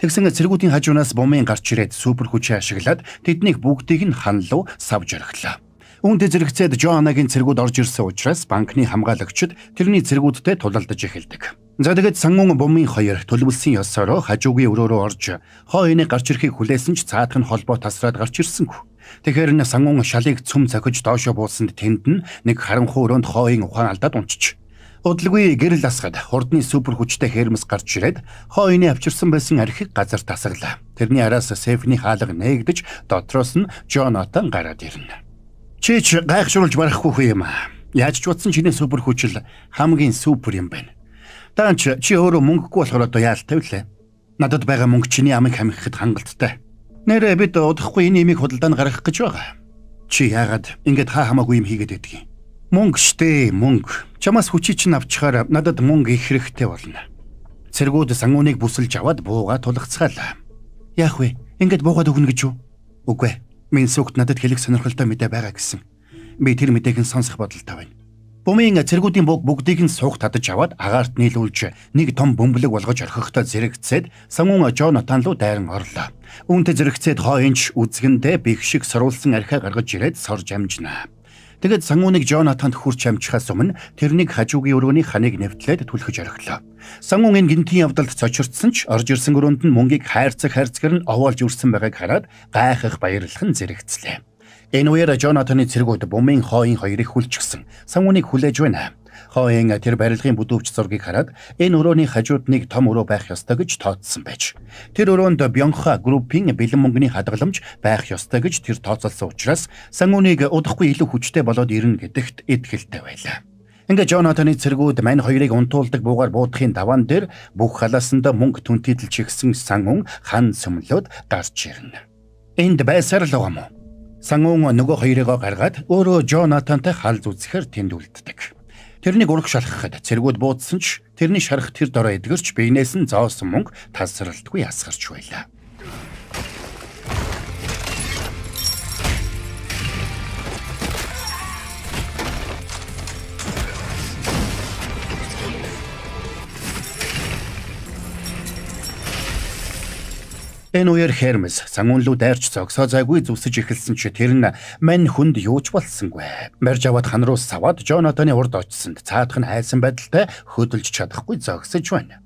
Тэгсэн цэргүүдийн хажуунаас бумын гарч ирээд супер хүчээ ашиглаад тэднийг бүгдийг нь хан руу савж орхилоо. Үүнтэй зэрэгцээд Жоанагийн цэргүүд орж ирсэн учраас банкны хамгаалагчид тэрний цэргүүдтэй тулалдаж эхэлдэг. За тэгээд сангуун бумын хоёр төлөвлөсөн ёсоор хажуугийн өрөөрөө орж хооёны гарч ирэхийг хүлээсэн ч цаадах нь холбоо тасраад гарч ирсэнгүй. Тэгэхээр н сангуун шалыг цөм цохиж доошоо буусанд тэнд нь нэг харанхуй өрөөнд хооён ухаан алдаад унчиж. Удалгүй гэрэл асгаад хурдны супер хүчтэй хермес гарч ирээд хооёны авчирсан байсан архийг газар тасаглаа. Тэрний араас сейфний хаалга нээгдэж дотроос нь Жонатан гараад ирнэ. Чи гайхшруулж барахгүй юм аа. Яаж ч утсан чиний супер хүчил хамгийн супер юм байна. Даанч чи өөрөө мөнгөгүй болохоор одоо яалттай вүлээ. Надад байгаа мөнгө чиний амийг хамхихад хангалттай. Нэрээ бид удахгүй энэ имийг худалдаанд гаргах гэж байгаа. Чи яагаад ингэж хамаагүй юм хийгээд байдгийг? Мөнгө штэ мөнгө. Чамаас хүчийг чинь авчихаар надад мөнгө их хэрэгтэй болно. Цэргүүд сангууныг бүсэлж аваад бууга тулгацгаалаа. Яах вэ? Ингэж буугаад өгнө гэж юу? Үгүй. Минь сүгт надад хэлэх сонирхолтой мэдээ байгаа гэсэн. Би тэр мэдээг нь сонсох бодолтой байна. Бумын цэргүүдийн бүгдийг нь суух татаж аваад агаарт нийлүүлж нэг том бөмбөлөг болгож орхихдоо зэрэгцээд Сангун Жонатан руу дайран орлоо. Үүнтэй зэрэгцээд хооёнч үзгэндээ бих шиг соруулсан архиа гаргаж ирээд сорж амжнаа. Тэгэд Сангуныг Жонатанд хүрч амжихаас өмнө тэрнийг хажуугийн өрөөний ханыг нэвтлээд түлхэж орхилоо. Сангун энэ гинтийн явдалд цочирдсан ч орж ирсэн өрөөнд нь мөнгийг хайрцагэр нь овоолж үрсэн байгааг хараад гайхах баярлах нь зэрэгцлээ. Энэ үеэр Жонатаны цэргүүд бумын хооён хоёрыг хүлчихсэн. Сангуныг хүлээж байна. Хооён тэр барилгын бүдүүвч зургийг хараад энэ өрөөний хажууд нэг том өрөө байх ёстой гэж тооцсон байж. Тэр өрөөнд Бёнха группийн бэлэн мөнгөний хадгаламж байх ёстой гэж тэр тооцоолсон учраас Сангуныг удахгүй илүү хүчтэй болоод ирнэ гэдэгт итгэлтэй байлаа. Ингээ Жонатаны цэргүүд мань хоёрыг унтуулдаг буугаар буудахын даваан дээр бүх халаасанд мөнгө түнтийдэлж игсэн Сангун хан сүмлөөд гарч ирнэ. Энд байсаар л байгаа мó. Сангун нөгөө хоёрыгоо гаргаад өөрөө Жонатантай халз үзэхээр тэнд үлддэг. Тэрнийг ураг шалгахад цэргүүд буудсан ч тэрний шарах тэр дорой эдгэрч биенээс нь зоосон мөнгө тасралтгүй асгарч байлаа. Энэ үеэр Хермес Сангун руу дайрч зогсоо зайгүй зүсэж эхэлсэн ч тэр нь мань хүнд юуч болсонгүй. Барьж аваад хан руу саваад Жонатаны урд очсонд цаадах нь хайсан байдалтай хөдөлж чадахгүй зогсож байна.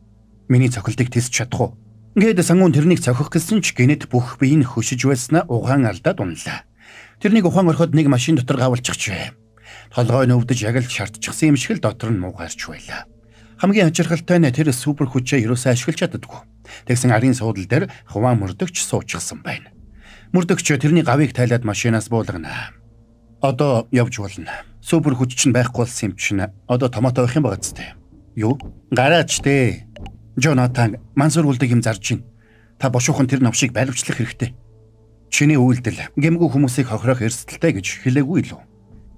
Миний цохилтыг тисч чадах уу? Ингээд Сангун тэрнийг цохих гэсэн ч гинэт бүх бие нь хөшиж байснаа ухаан алдаад унлаа. Тэрнийг ухаан ороход нэг машин дотор гавалчихжээ. Толгой нь өвдөж яг л шартчихсан юм шиг л дотор нь муугарч байлаа. Хамгийн хачирхалтай нь тэр супер хүчээ юусаа ашиглаж чаддаггүй. Тэгсэн арын суудал дээр хуваан мөрдөгч суучихсан байна. Мөрдөгч тэрний гавыг тайлаад машинаас буулгана. Одоо явж болно. Супер хүч чинь байхгүй болсон юм чинь. Одоо томото байх юм байгаа зү. Юу? Гараач дээ. Жонатан мансуур үлдэг юм зарж гин. Та бошуухан тэр навшиг байлгчлах хэрэгтэй. Чиний үйлдэл гэмгүй хүмүүсийг хохирох эрсдэлтэй гэж хэлээгүй лөө.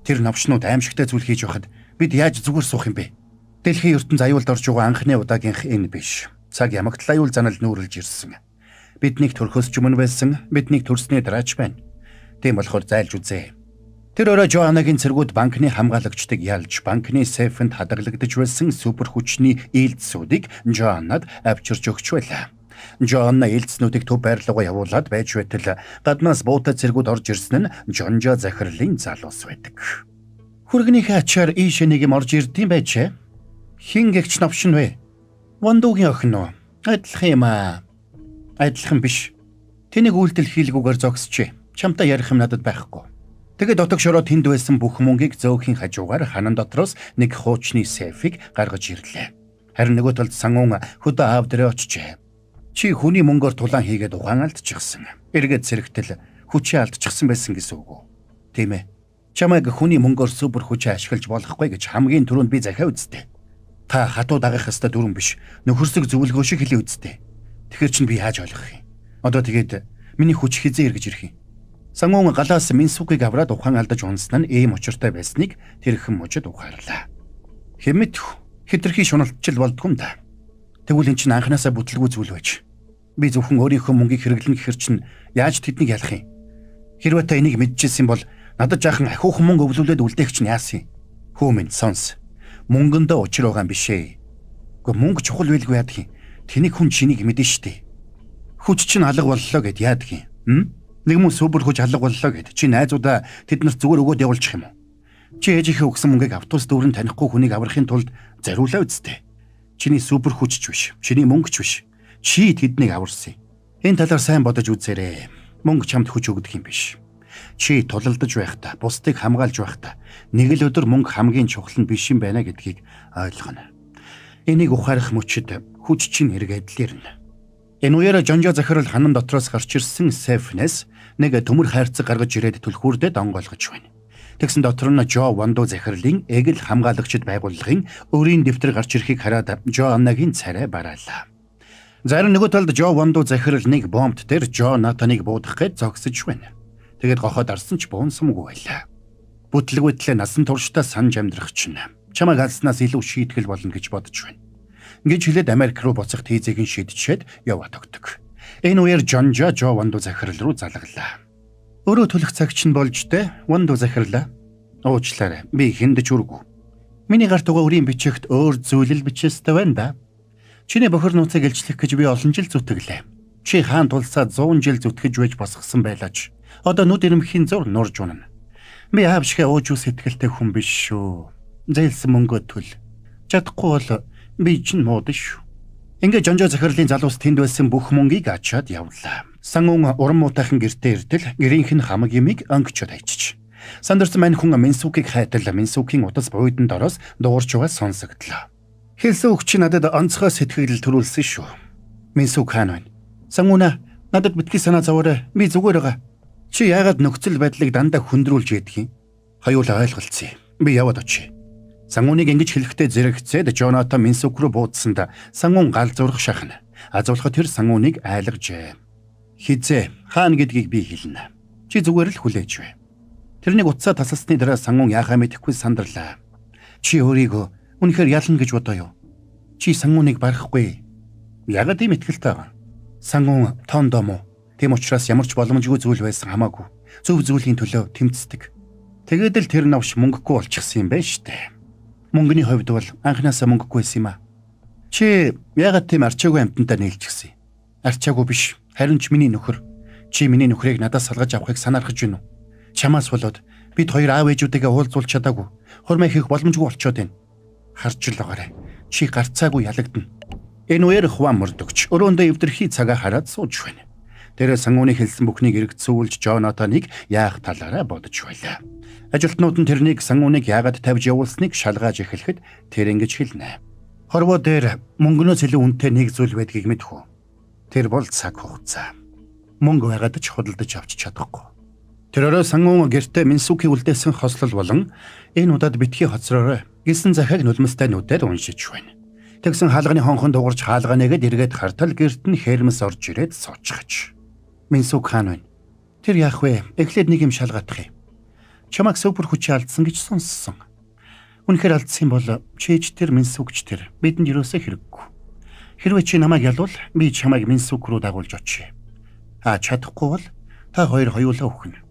Тэр навшнууд аимшигтай зүйл хийж байхад бид яаж зүгээр суух юм бэ? Дэлхийн ертөнц аюулд орж байгаа анхны удаагийнх энэ биш. Цаг ямагтлаа аюул занал нүүрлж ирсэн. Биднийг төрхөөс ч өмнө байсан, биднийг төрсний дараач байна. Тийм болохоор зайлж үзье. Тэр өрөө Жоанагийн цэргүүд банкны хамгаалагчдыг ялж, банкны сейфэнд хадгалагдаж байсан супер хүчний ээлцсүүдийг Жоанад авчирч өгч байлаа. Жоанна ээлцнүүдийг төв байрлалгаа явуулаад байж байтал гаднаас буутай цэргүүд орж ирсэн нь Жонжо захирлын залуус байдаг. Хүргэнийхээ ачаар ийшээ нэг юм орж ирдэм байжээ. Хин гэгч навшин вэ? Вандуугийн охин уу? Адилхан юм аа. Адилхан биш. Тэнийг үйлдэл хийлгүүгээр зогсчээ. Чамтай ярих юм надад байхгүй. Тэгээд дотог шороо тэнд байсан бүх мөнгийг зөөхийн хажуугаар ханан дотроос нэг хуучны сейфийг гаргаж ирлээ. Харин нөгөө талд Сангун хөдөө аав дээрээ очижээ. Чи хүний мөнгөөр тулаан хийгээд ухаан алдчихсан. Эргээд зэрэгтэл хүчээ алдчихсан байсан гэсэн үг үү? Тийм ээ. Чамайг хүний мөнгөөр супер хүчээ ашиглаж болохгүй гэж хамгийн түрүүнд би захиа үзтээ. Та хатуу дагах хэвээр дүрэн биш. Нөхөрсөг зөвлөгөө шиг хэлээ үзтээ. Тэгэхэр чинь би яаж ойлгох юм? Одоо тэгээд миний хүч хизээ эргэж ирэх юм. Сангун галаас Минсукыг авраад ухаан алдаж унсан нь ийм учиртай байсныг тэрхэн мужид ухаарлаа. Хэмэт хитрхи шуналтчил болдгоо юм да. Тэгвэл эн чинь анханасаа бүтлгүй зүйл байж. Би зөвхөн өөрийнхөө мөнгийг хэрэглэн гэхэр чинь яаж тэднийг ялах юм? Хэрвээ та энийг мэдчихсэн бол надад жаахан ахиухан мөнгө өвлүүлээд үлдээх чинь яасан юм? Хөө минь сонс. Мөнгөндөө учир байгаа юм биш ээ. Гэхдээ мөнгө чухал байлгүй яадаг юм. Тэнийг хүн чинийг мэдэн штэ. Хүч чинь алга боллоо гэд яадаг юм? Нэг юм супер хүч алга боллоо гэд чи найзуудаа тэднэрт зүгээр өгөөд явуулчих юм уу? Чи ээжийнхээ өгсөн мөнгийг автобус дүүрэн танихгүй хүнийг аврахын тулд зориулаа үсттэй. Чиний супер хүч ч биш. Чиний мөнгө ч биш. Чи тэднийг аварсан. Энэ талаар сайн бодож үзээрэй. Мөнгө чамд хүч өгдөг юм биш. Чи тулалдаж байхдаа, бусдыг хамгаалж байхдаа нэг л өдөр мөнгө хамгийн чухал нь биш юм байна гэдгийг ойлгоно. Энийг ухаарах мөчид хүч чинь эргээдлэрнэ. Энэ үеэр Жонжо захирал ханан дотроос гарч ирсэн сейфнээс нэг төмөр хайрцаг гаргаж ирээд түлхүүрдэд онгойлгож байна. Тэгсэн дотор нь Жо Вандо захирлын эгэл хамгаалагчид байгууллагын өрийн дэвтэр гарч ирэхийг хараад Жоаннагийн царай бараалаа. Зарим нөгөө талд Жо Вандо захирал нэг бомбт дээр Жонатаныг буудах гэж зогсож байна. Тэгээд гохоод арсан ч буунсамгүй байлаа. Бүтлгүйтлээ насан туршдаа санаж амьдрах чинь чамайг алснаас илүү шийтгэл болно гэж бодож байна. Гэж хэлээд Америк руу буцах тийзийг нь шийдчихэд яваад өгдөг. Энэ үеэр Жонжо Жо Вандо захирал руу залглаа. Өөрөө төлөх цаг чинь болж дээ Вандо захирлаа. Уучлаарай. Би хүндэж үргүү. Миний гарт угаа өрийн бичигт өөр зүйлэл бичээстэй байна да. Чиний бохир нууцыг илчлэх гэж би олон жил зүтгэлээ. Чи хаан тулсаа 100 жил зүтгэж байж босгосон байлаач. Одоо нүд ирэмхийн зур нурж унана. Би аавшгаа ууж сэтгэлтэй хүн биш шүү. Зээлсэн мөнгөө төл. Чадахгүй бол би чинь муудан шүү. Ингээ жонжоо захирлын залуус тэнд байсан бүх мөнгийг ачаад явлаа. Сангун уран муутайхан гэртээ ирдэл гэрийнх нь хамаг ямиг өнгөчөд айчиж. Сандарсан мань хүн Минсүкийг хайтал Минсүкийн утас буйдан дороос дуурч байгаа сонсогдлоо. Хэлсэн үг чи надад онцгой сэтгэл төрүүлсэн шүү. Минсүк хаан байна. Сангуна надад битгий санаа зовоорой. Би зүгээр байгаа. Чи яагаад нөхцөл байдлыг дандаа хүндрүүлж ядгийг? Хоёулаа ойлголцъя. Би яваад очие. Сангуныг ингэж хэлэхдээ зэрэгцээд Жонатан Минсүк рүү буудсанд Сангун гал зурх шахна. Азуулхад тэр Сангуныг айлгажээ. Хизээ хаан гэдгийг би хэлнэ. Чи зүгээр л хүлээж бай. Тэрнийг утсаа тасалсны дараа Сангун яахаа мэдэхгүй сандарлаа. Чи өөрийгөө үнэхээр ялна гэж бодоо юу? Чи Сангуныг барахгүй. Ягаад ийм итгэлтэй байгаа? Сангун тоондоо мó. Тэм учраас ямар ч боломжгүй зүйл байсан хамаагүй. Зөв зүйлийн төлөө тэмцдэг. Тэгээд л тэр навш мөнгөгүй болчихсон юм байна штэ. Мөнгөний хувьд бол анханасаа мөнгөгүй байсан юм а. Чи ягаад тийм арчаагүй амтантай нийлчихсэн? Арчаагүй биш. Харин ч миний нөхөр. Чи миний нөхрийг надаас салгаж авахыг санаархаж байна уу? Чамаас болоод бид хоёр аав ээжүүдээ уулзуулж чадаагүй. Хурмаа хийх боломжгүй болчиход байна. Харж л байгаарай. Чи гарцаагүй ялагдана. Энэ үеэр хуваа мөрдөгч өрөөндөө эвдэрхий цагаа хараад сууж байна. Тэр Сангуны хэлсэн бүхнийг эргэцүүлж Жонатаныг яах талаараа бодож байлаа. Ажилтнууд нь тэрнийг Сангуныг яагаад тавьж явуулсныг шалгааж эхлэхэд тэр ингэж хэлнэ. Хорвоо дээр мөнгөнөөс илүү үнэтэй нэг зүйл байдгийг мэдхүү. Тэр бол цаг хугацаа. Мөнгө байгаад ч худалдаж авч чадахгүй. Тэр орой Сангун гэртээ Минсүкийг үлдээсэн хослол болон энэ удаад битгий хоцроорой гэсэн захиаг нулимстай нүдээр уншиж байна. Тэгсэн хаалганы хонхон дуурч хаалгаа нэгэд эргээд хартал гэрт нь Хермес орж ирээд суучихж. Минсүк хаан байна. Тэр яах вэ? Эхлээд нэг юм шалгаадах юм. Чамайг супер хүчээ алдсан гэж сонссон. Үнэхээр алдсан бол чийж тэр Минсүкч тэр бидэнд юусаа хэрэггүй. Хэрвээ чи намайг ялвал би чамайг Минсүк рүү дагуулж очие. Чадахгүй бол та хоёр хоёулаа өхнө.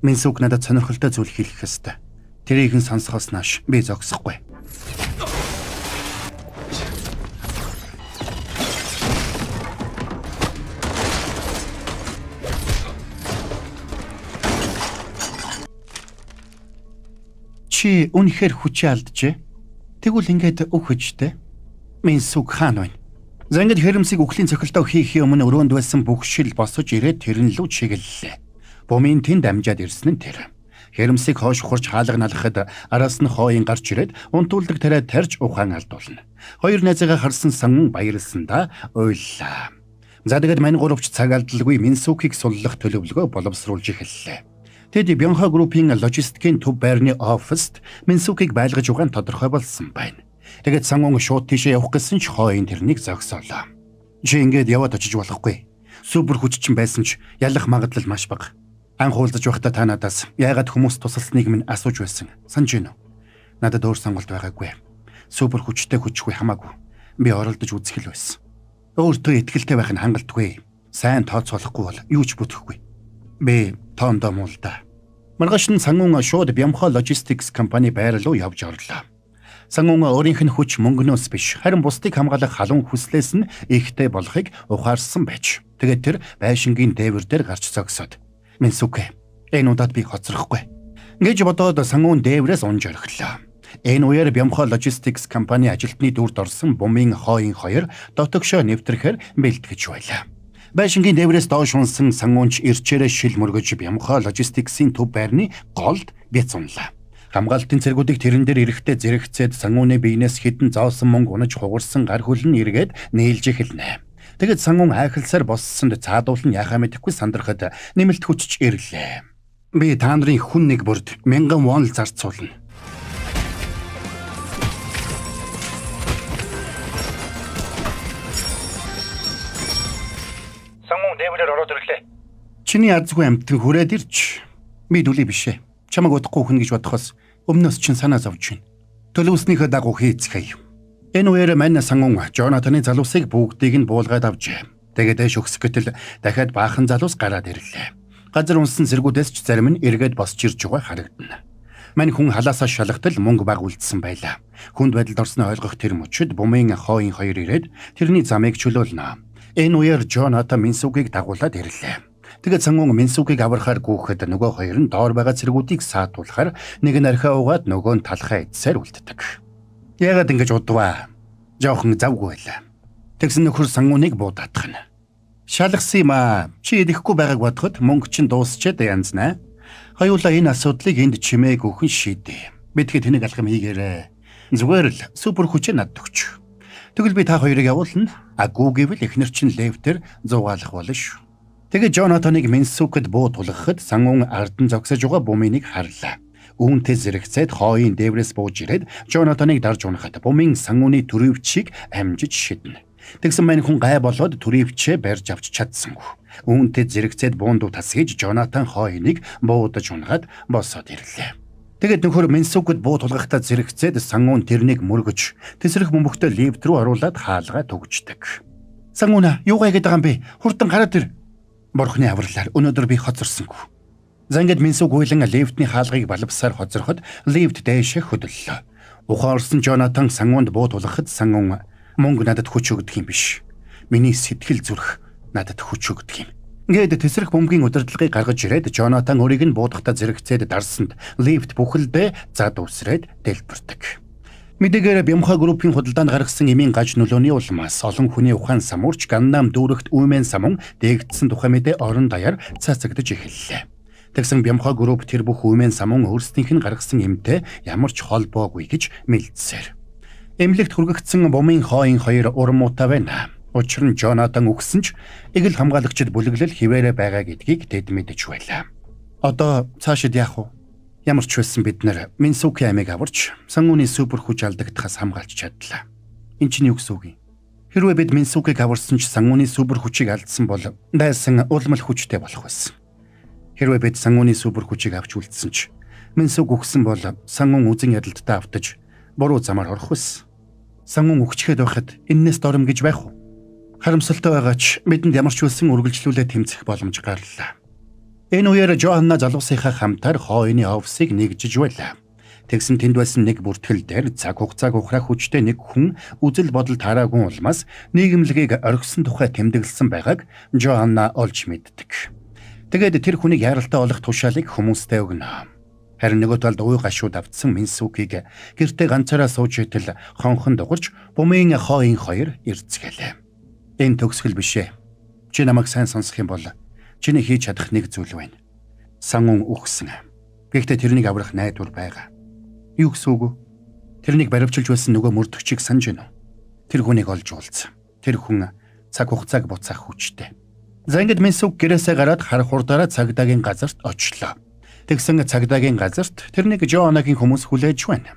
Минсүк надад сонирхолтой зүйл хэлэх ёстой. Тэрийг нь сонсохоос нааш би зогсохгүй. Чи үнэхээр хүчээ алджээ. Тэгвэл ингээд өгөхөжтэй. Минсүк хаан байна. Зангид Хермесийг үхлийн цохилтоо хийхийн өмнө өрөөнд байсан бүх шил босож ирээд тэрэн лүү чиглэлээ. Бумын тэнд амжаад ирсэн нь тэр. Хермесийг хоош хурж хаалга налахад араас нь хооён гарч ирээд унтуулдаг тариа тарж ухаан алдуулна. Хоёр найзаагаа харсан Сангун баярлсандаа уйллаа. За тэгээд мань гуравч цаг алдалгүй Минсүкийг суллах төлөвлөгөө боловсруулж эхэллээ. Тэд Бёнха группийн логистикийн төв байрны оффист Минсүкийг байлгаж угаан тодорхой болсон байна. Тэгээд Сангун шууд тийшээ явах гэсэн ч хооён тэрнийг зогсоолоо. Чи ингээд яваад очиж болохгүй. Супер хүч чинь байсан ч ялах магадлал маш бага. Анх уулзаж байхдаа та надаас яагаад хүмүүс тусалсныг минь асууж байсан. Санаж байна уу? Надад өөр сонголт байгаагүй. Супер хүчтэй хүчгүй хамаагүй. Би оролдож үзэх л байсан. Өөртөө итгэлтэй байх нь хангалтгүй. Сайн тооцоолохгүй бол юу ч бүтэхгүй. Би тоондоо муулдаа. Маргааш нь Сангун шууд Бямха Logistics компани байр руу явж орлоо. Сангун өөрийнх нь хүч мөнгнөөс биш, харин бусдыг хамгаалах халуун хүслээс нь ихтэй болохыг ухаарсан байж. Тэгээд тэр байшингийн дээвэр дээр гарч зогсоод Минсүк энэ удаад би хоцрохгүй гэж бодоод Сангун дээврээс унж орхилоо. Энэ үеэр Бямха Logistics компани ажилтны дүрд орсон бумын хооён хоёр дотогшоо нэвтрэхээр бэлтгэж байлаа. Байшингийн дээврээс доош унсан Сангунч ирчээрээ шил мөргөж Бямха Logistics-ийн төв байрны голд бяцунлаа. Хамгаалтын цэргүүдийг тэрэн дээр эрэхтэй зэрэгцээд Сангуны биенээс хідэн зоосон мөнгө унаж хугарсан гар хөлн эргээд нээлж эхэлнэ. Тэгэд Сангун айхалсаар боссонд цаадуул нь яхаа мэдэхгүй сандрахад нэмэлт хүчж ирлээ. Би та нарын хүн нэг бүрд 1000 вон л зарцуулна. Сангун дээврээр ороод ирлээ. Чиний азгүй амтэн хүрээд ирч. Би дүлий бишээ. Чамайг удахгүй хүн гэж бодохоос өмнөөс чинь санаа зовж байна. Төлөвснийхөө дагуу хийцгээе. Энэ үеэр мань Сангун Жонатаны залуусыг бүгдийг нь буулгаад авчээ. Тэгээд дэш өгсөх гэтэл дахиад баахан залуус гараад ирлээ. Газар унсан зэргүүдээс ч зарим нь эргээд босч ирж байгаа харагдана. Мань хүн халаасаа шалгатал мөнгө баг үлдсэн байлаа. Хүнд байдалд орсноо ойлгох тэр мөчид бумын хооин хоёр ирээд тэрний замыг чөлөөлнө. Энэ үеэр Жонатан Минсүгийг дагуулад ирлээ. Тэгээд Сангун Минсүгийг аврахаар гүйхэд нөгөө хоёр нь доор байгаа цэргүүдийг саатуулахаар нэг нь архиа угаад нөгөө нь талхаа эдсээр үлддэг. Яагаад ингэж удваа? Жохон завгүй байлаа. Тэгсэн нөхөр Сангуныг буудаадах нь. Шалгасан юм аа. Чи идэхгүй байгааг бодоход мөнгө чинь дуусчаад янзнаа. Хоёулаа энэ асуудлыг энд чимээг өхөн шийдээ. Би тэгээд тэнийг алхам хийгээрэй. Зүгээр л супер хүчээ надад өгч. Тэгвэл би та хоёрыг явуулна. Агуу гэвэл эхнэр чинь Левтер зугаалах болно шүү. Тэгээд Жонатаныг Минсүкэд буу тулгахад Сангун ардан зогсож байгаа бумыг харлаа. Үүнтэй зэрэгцээд хооийн дээврээс бууж ирээд Жонатаныг дарж унахад бумын Сангуны төрөвчийг амжиж шиднэ. Тэгсэн мань хүн гай болоод төрөвчээ барьж авч чадсангүй. Үүнтэй зэрэгцээд буундуу тасгийж Жонатан хооиныг буудаж унгаад босоод ирлээ. Тэгээд нөхөр Минсүкэд буу тулгахтаа зэрэгцээд Сангун тэрнийг мөргөж тесрэх бөмбөгтөө Левт рүү оруулаад хаалгаа төгждөг. Сангуна юугаа гэдэг юм бэ? Хурдан гараад ир. Борхны авралаар өнөөдөр би хоцорсонгүй. За ингээд Минсүк уйлан Левтний хаалгыг балбасаар хоцороход Левт дээшээ хөдөллөө. Ухаалсан Жонатан Сангунд буу тулгахад Сангун мөнгө надад хүч өгдөг юм биш. Миний сэтгэл зүрх надад хүч өгдөг юм. Ингээд тесрэх бөмбөгийн удирдлагыг гаргаж ирээд Жонатан өрийг нь буудахтаа зэрэгцээд дарсанд Левт бүхэлдээ зад үсрээд дэлбэрдэг. Мэдээгээр Бямха группийн худалдаанд гаргасан эмийн гаж нөлөөний улмаас олон хүний ухаан самуурч Ганнам дүүрэгт Үймэн самун дээгдсэн тухай мэдээ орон даяар цацагдж эхэллээ. Тэгсэн Бямха групп тэр бүх Үймэн самун өөрсдийнх нь гаргасан эмтэй ямар ч холбоогүй гэж мэдсээр. Эмнэлэгт хүргэгдсэн бумын хооин хоёр урмуутай байна. Учир нь Жонатан өгсөн ч эгэл хамгаалагчид бүлэглэл хിവэрэ байгаа гэдгийг тэд мэдэж байлаа. Одоо цаашид яах вэ? Ямар ч байсан бид нар Минсүкийн амийг аварч Сангуны супер хүч алдагдахаас хамгаалж чадлаа. Энд чинь юу гэсэн үг юм? Хэрвээ бид Минсүкийг аварсан ч Сангуны супер хүчийг алдсан бол дайсан улмал хүчтэй болох байсан. Хэрвээ бид Сангуны супер хүчийг авч үлдсэн ч Минсүк өгсөн бол Сангун үзэн ядалтаа автаж буруу замаар орох байсан. Сангун өгчгээд байхад эннээс дорм гэж байх уу? Харамсалтай байгаа ч бидэнд ямар ч үлсэн үргэлжлүүлээ тэмцэх боломж гарлаа. Энэ үеэр Жоанна залуусынхаа хамтаар хооины офсыг нэгжиж байлаа. Тэгсэн тэнд байсан нэг бүртгэл дээр цаг хугацааг ухрах хүчтэй нэг хүн үзэл бодол таараагүй улмаас нийгэмлэгийг оргисон тухай тэмдэглэсэн байгааг Жоанна олж мэддэг. Тэгээд тэр хүнийг яаралтай олох тушаалыг хүмүүстэй өгнө. Харин нөгөө талд уй гашууд автсан Минсүкийг гэртээ ганцаараа сууж итэл хонхон дугарч бумын хооин хоёр ирцгэлээ. Энэ төгсгөл бишээ. Чи намайг сайн сонсох юм бол чиний хийж чадах нэг зүйл байна. Сангун өгсөн. Гэхдээ тэрнийг аврах найдвар байгаа. Юу гэсэн үг вэ? Тэрнийг баривчилж байсан нөгөө мөрдөгчийг санаж байна уу? Тэр хүнийг олж уулзсан. Тэр хүн цаг хугацааг буцаах хүчтэй. За ингээд Минсүк гэрээсээ гараад хар хурдаараа цагдаагийн газарт очлоо. Тэгсэн цагдаагийн газарт тэрнийг Жоанагийн хүмүүс хүлээж байна.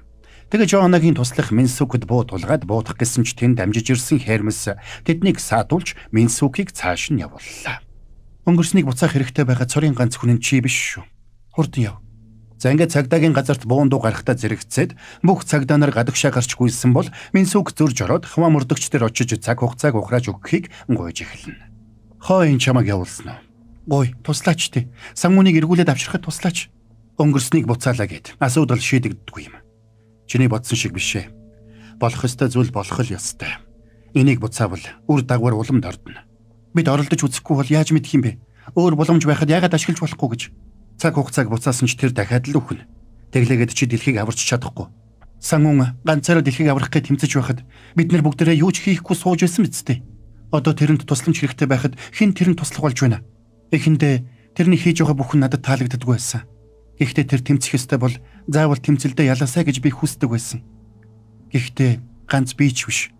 Тэгээ Жоанагийн туслах Минсүкэд буу тулгаад буудах гэсэн ч тэнд дамжиж ирсэн Хермес тэднийг саатуулж Минсүкийг цааш нь явууллаа. Өнгөрснийг буцаах хэрэгтэй байгаа цорын ганц хүн нь чи биш шүү. Хурдан яв. За ингээд цагдаагийн газарт буундуу гарахтаа зэрэгцээд бүх цагдаа нар гадагшаа гарч гүйсэн бол Минсүк зөрж ороод хаваа мөрдөгчдөр очиж цаг хугацааг ухрааж өгөхийг гуйж эхэлнэ. Хоо энэ чамаг явуулсан уу? Гой, туслаач тий. Сангуныг эргүүлээд авчрахад туслаач. Өнгөрснийг буцаалаа гэд асуудал шийдэгддэггүй юм. Чиний бодсон шиг бишээ. Болох ёстой зүйл болох л ёстой. Энийг буцаавал үр дагавар уламд ордно. Бид оролдож үзэхгүй бол яаж мэдэх юм бэ? Өөр боломж байхад яагаад ашиглаж болохгүй гэж. Цаг хугацааг буцаасан ч тэр дахиад л өгнө. Тэглээгээд чи дэлхийг аварч чадахгүй. Сангун ганцаараа дэлхийг аврах гэж тэмцэж байхад бид нар бүгдээрээ юу ч хийхгүй сууж байсан биз дээ. Одоо тэрэнд тусламж хэрэгтэй байхад хэн тэрэнд туслах болж байна? Эхэндээ тэрний хийж байгаа бүхэн надад таалагддаггүй байсан. Гэхдээ тэр тэмцэх ёстой бол заавал тэмцэлдээ ялаасаа гэж би хүсдэг байсан. Гэхдээ ганц би ч биш.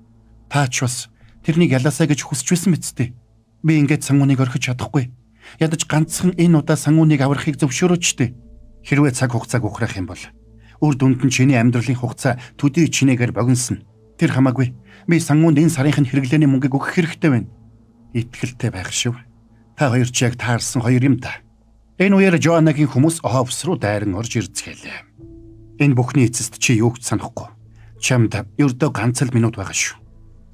Та ч бас тэрнийг ялаасаа гэж хүсч байсан биз дээ. Би ингээд Сангуныг орхиж чадахгүй. Ядаж ганцхан энэ удаа Сангуныг аврахыг зөвшөөрөөч дээ. Хэрвээ цаг хугацааг ухрах юм бол үр дүнд нь чиний амьдралын хугацаа төдий чинээгээр богиносно. Тэр хамаагүй. Би Сангунд энэ сарынх нь хэрэглээний мөнгийг өгөх хэрэгтэй байна. Итгэлтэй байх шив. Та хоёр ч яг таарсан хоёр юм та. Энэ үеэр Жоанагийн хүмүүс офс руу дайран орж ирцгэлээ. Энэ бүхний эцэст чи юу гэж санахгүй. Чамд ердөө ганц л минут байгаа шүү.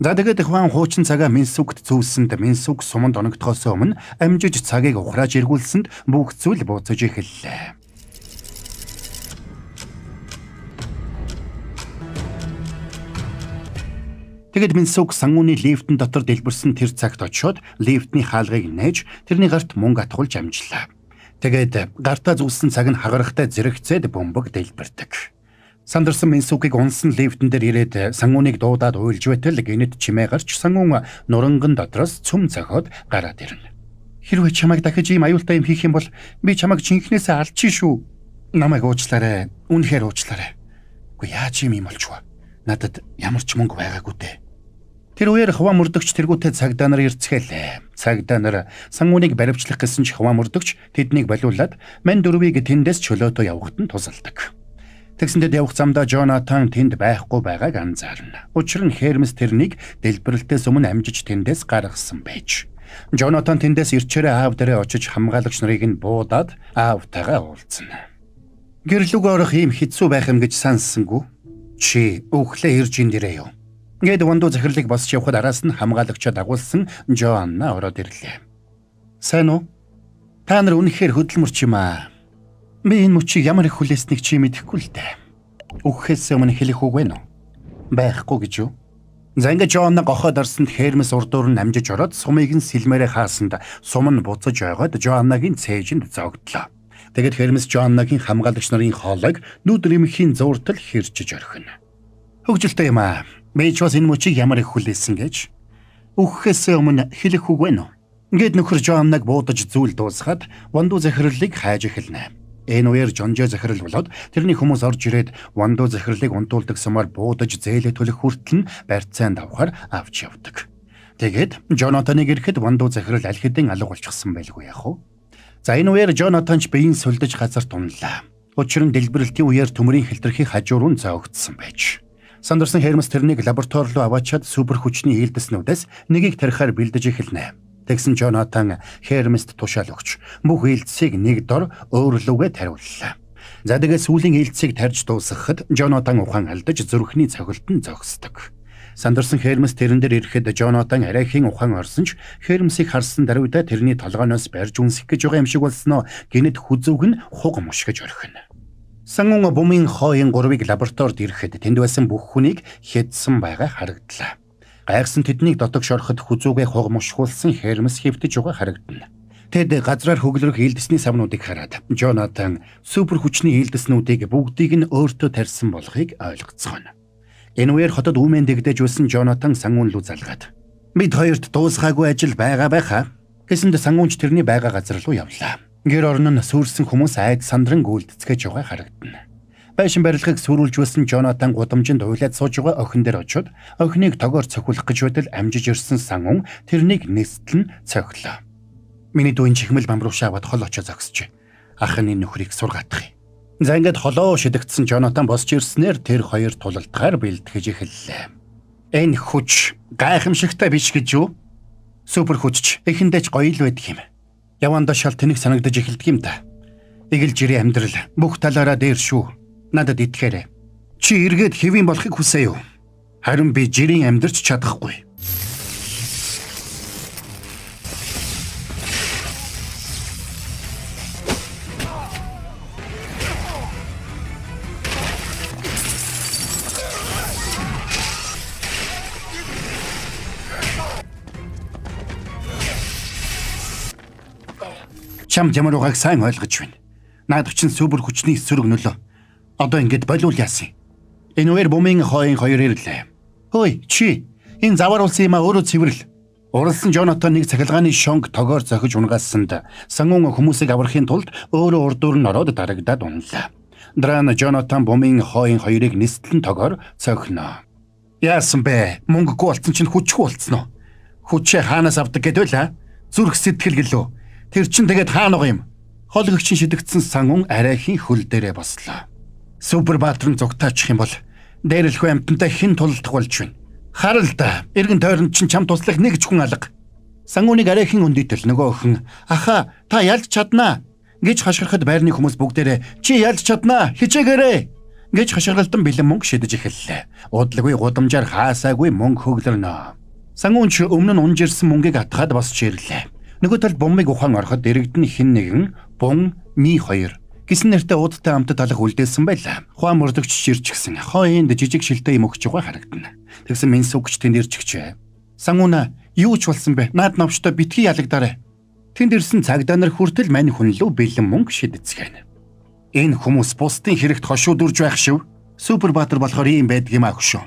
За тэгээд ихван хуучин цагаа Минсүкт зүүсэнд Минсүк суманд оногдохоос өмнө амжиж цагийг ухрааж эргүүлсэнд бүх зүйл буцаж эхэллээ. Тэгэд Минсук сангууны лифтэн дотор дэлбэрсэн тэр цагт очиод лифтний хаалгыг нээж тэрний гарт мөнгө атгуулж амжлаа. Тэгээд гартаа зүгсэн цаг нь хагарахтай зэрэгцээд бөмбөг дэлбэрдэг. Сандарсан Минсукийг унсан лифтэн дээр ирээд сангууныг дуудаад уйлж байтал гинэт чимээ гарч сангуун нуранган дотроос цөм зохиод гараад ирнэ. Хэрвээ чамайг дахиж ийм аюултай юм хийх юм бол би чамайг жинхнээсээ алчих шүү. Намайг уучлаарай. Үнэхээр уучлаарай. Үгүй яаж юм болчихвоо. Надад ямар ч мөнгө байгаагүй дээ. Тэр үеэр хаваа мөрдөгч тэргүүтээ цагдаа нар ирцгэлээ. Цагдаа нар сангууныг баривчлах гэсэн ч хаваа мөрдөгч тэднийг болиулаад мань дөрвийг тэндээс чөлөөтөө явахад нь тусалдаг. Тэгсэнтэд явах замдаа Жонатан тэнд байхгүй байгааг анзаарна. Учир нь Хермес тэрнийг дэлбэрэлтээс өмнө амжиж тэндээс гаргасан байж. Жонатан тэндээс ирчээрээ аав дээрээ очиж хамгаалагч нарыг нь буудаад аавтайгаа уулзна. Гэрлүг орох юм хэцүү байх юм гэж санссангүй. Чи өглөө ирж индэрээ юу? Гэд вандуу захирлыг босч явхад араас нь хамгаалагчаа дагуулсан Жоанна ороод ирлээ. Сайн уу? Та нар үнэхээр хөдөлмөрч юм аа. Би энэ мөчийг ямар их хүлээснийг чи мэдэхгүй л дээ. Өгөхөөс өмнө хэлэх үг вэ нөө? Байхгүй гэж юу? За ингээд Жоанна гохоод орсонд Хермес урдуур нь амжиж ороод сумыг нь сэлмээрээ хаасанд сум нь буцаж ойгоод Жоаннагийн цээжинд зогдлоо. Тэгэд Хермес Жоаннагийн хамгаалагч нарын хоолойг нүд рэмхийн зууртал хэрчиж орхино. Хөгжилтэй юм аа. Би ч бас энэ мөчийг ямар их хүлээсэн гэж. Өгөхөөс өмнө хэлэх үг вэ нөө? Ингээд нөхөр Жоаннаг буудаж зүйл дуусгаад вандуу захирлыг хайж эхэлнэ. Энэ үеэр Жонжо захирал болоод тэрний хүмүүс орж ирээд вандуу захирлыг унтуулдаг сумаар буудаж зээлээ төлөх хүртэл нь барьцаанд авахар авч явдаг. Тэгээд Жонатаныг ирэхэд вандуу захирал аль хэдийн алга болчихсон байлгүй яах вэ? За энэ үеэр Жонатанч биеийн сүлдэж газар тунлаа. Учир нь дэлбэрэлтийн үеэр төмрийн хэлтрхийг хажуу руу зоогдсон байж. Сандарсан Хермес тэрнийг лаборатори руу аваачаад супер хүчний ээлдэснүүдээс нэгийг тарихаар бэлдэж эхэлнэ. Тэгсэн Жонатан Хермест тушаал өгч бүх ээлцийг нэг дор өөрлөгөө тариуллаа. За тэгээд сүүлийн ээлцийг тарьж дуусгахад Жонатан ухаан алдаж зүрхний цохилтон зогсдог. Сандарсан Хермес тэрэн дээр ирэхэд Жонатан арайхийн ухаан орсон ч Хермесийг харсан даруйдаа тэрний толгойноос барьж үнсэх гэж байгаа юм шиг болсноо гинэт хүзүүг нь хуг мушгиж орхино. Сангуун бумын хооён гурвыг лабораторид ирэхэд тэнд байсан бүх хүнийг хэдсэн байгаа харагдлаа. Гайхсан тэднийг дотогш ороход хүзүүгээ хуг мушгуулсан Хермес хэвтэж байгаа харагдана. Тэд газраар хөглөрөх ээлдэсний савнуудыг хараад Жонатан супер хүчний ээлдэснүүдийг бүгдийг нь өөртөө тарьсан болохыг ойлгоцгооно. Энэ үеэр хотод үмэн дэгдэж байсан Жонатан сангуун руу залгаад бид хоёрт дуусгаагүй ажил байгаа байхаа гэсэнд сангуунч тэрний байгаа газар руу явлаа. Гэр орон нь сүрсэн хүмүүс айд сандран гүйлдэцгэж байгаа харагдана. Байшин барилгыг сүрүүлж байсан Жонатан гудамжинд уйлаад сууж байгаа охин дээр очиод охиныг тогоор цохиулах гэж байтал амжиж ирсэн сангуун тэрнийг нэстлэн цохилоо. Миний дүүн чихмэл бам руу шаваад хол очоо зогсож. Ахны нөхрийг сургаадах юм. За ингээд холоо шидэгдсэн Жонатан босч ирснээр тэр хоёр тулалдгаар бэлтгэж эхэллээ. Энэ хүч гайхамшигтай биш гэж юу? Супер хүчч эхэндээч гоё л байдаг юм. Явандаа шал тэнэг санагдаж эхэлдэг юм да. Эгэлж ирээ амьдрал бүх талаараа дээр шүү. Надад итгээрэй. Чи эргээд хэвийн болохыг хүсэе юу? Харин би жирийн амьдрч чадахгүй. Чам ямар угааг сайн ойлгож байна. Наад чинь супер хүчний эсрэг нөлөө. Одоо ингэж болиул яасан. Энэ үеэр бумын хооён хоёр ирлээ. Хөөе чи энэ завар улсын юм өөрөө цэвэрл. Уралсан Жонатан нэг цахилгааны шонг тогоор зохиж унгаасанд сангуун хүмүүсийг аврахын тулд өөрөө урдуур нь ороод дарагдаад унлаа. Драна Жонатан бумын хооён хоёрыг нистлэн тогоор цохино. Яасан бэ? Мөнгөгүй болсон чинь хүчгүй болцсон уу? Хүчээ хаанаас авдаг гэдвэл аа? Зүрх сэтгэл гэлөө. Тэр чин тэгээд хаана байгаа юм? Хологчийн шидэгдсэн сангуун арайхийн хөл дээрээ бослоо. Супер баатрын зугтаачих юм бол дээрлэхүй амтантай хэн тулдах болж байна. Харал да. Эргэн тойронд чинь чам туслах нэг ч хүн алга. Сангууныг арайхийн өндөйтөл нөгөө охин аха та ялж чаднаа гэж хашгирахад байрны хүмүүс бүгдээрээ чи ялж чаднаа хичээгээрэй гэж хашгиралтан бэлэн мөнгө шидэж эхэллээ. Удалгүй гудамжаар хаасаагүй мөнгө хөглөрнө. Сангуун ч өмнө нь унжирсан мөнгийг атгаад босч ирлээ. Нөгөө талд бумыг ухаан ороход дэрэгдэн хин нэгэн бун ми хоёр Гисэн нэртэй уудтай амтд алах үлдээсэн байлаа. Хуан мөрдөгч ирчихсэн. Хойнд жижиг шилтэй юм өгч байгаа харагдана. Тэгсэн Минсүгч тэнд ирчихжээ. Сангууна юу ч болсон бэ? Наад навчтай битгий ялагдаарай. Тэнд ирсэн цагдаа нар хүртэл мань хүн лөө бэлэн мөнгө шидэцгэн. Энэ хүмүүс бусдын хэрэгт хошуудурж байх шив. Супер баатар болохоор ийм байдгийм аах шүү.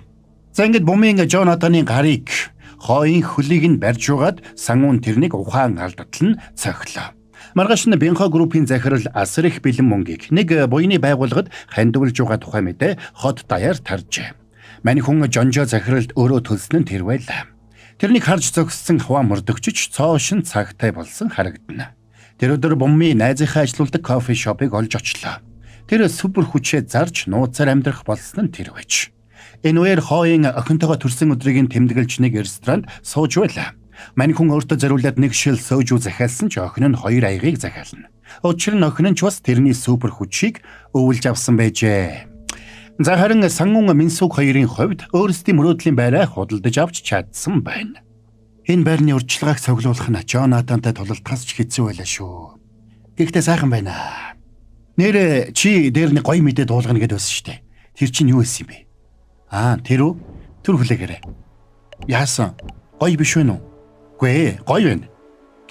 За ингэж бумын Жонатаны гарыг хойн хөлийг нь барьж угаад сангуун тэрнийг ухаан алдатлан цохилоо. Маргааш нь Бенхо группийн захирал асар их бэлэн мөнгийг нэг буйны байгууллагад хандивлж байгаа тухай мэдээ хот даяар таржээ. Мань хүн Жонжо захиралд өөрөө төлсөн нь тэр байлаа. Тэрнийг харж зогссон Хуан мөрдөгчч цоошин цагтай болсон харагдана. Тэр өдөр бумын найзынхаа ажилладаг кофе шопыг олж очлоо. Тэр супер хүчээ зарж нууцаар амьдрах болсон нь тэр байж. Энэ үеэр хойн охинтойгоо төрсөн өдрийг нь тэмдэглэж нэг ресторанд сууж байлаа. Мань хүн өөртөө зориулаад нэг шил сөөжүү захиалсан ч охин нь 2 аягийг захиална. Учир нь охин нь ч бас тэрний супер хүчийг өвлж авсан байжээ. За харин Сангун Минсүг хоёрын хувьд өөрсдийн мөрөөдлийн байраа худалдаж авч чадсан байна. Энэ байрны урьдчилгааг цуглуулах нь Жонатантай тулалдахаас ч хэцүү байлаа шүү. Гэхдээ сайхан байна. Нэр чи дээр нэг гоё мэдээ дуулгана гэдээ байсан шүү дээ. Тэр чинь юу байсан юм бэ? Тэр үү? Түр хүлээгээрэй. Яасан? Гоё биш вэ нүү? Гүй, гоё байна.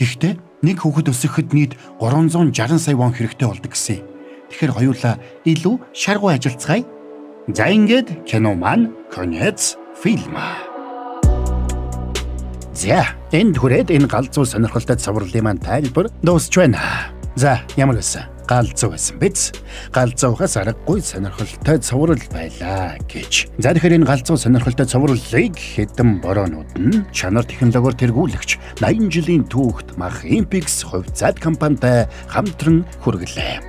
Гэхдээ нэг хүүхэд өсгөхөд нийт 360 сая вон хэрэгтэй болдог гэсэн. Тэгэхээр хоёулаа илүү шаргуу ажиллацгаая. За ингээд кино маань конец фильма. За, энд хүрээд энэ галзуу сонирхолтой цувралын маань тайлбар дуусч байна. За, ямар байсан? Галзуу байсан биз? Галзуухаас аргагүй сонирхолтой цуврал байлаа гэж. За тэгэхээр энэ галзуу сонирхолтой цувралыг хэдэн бороонууд нь чанар технологиор тэргүүлэгч 80 жилийн түүхт Mach Impix хувьцаат компанитай хамтран хүргэлээ.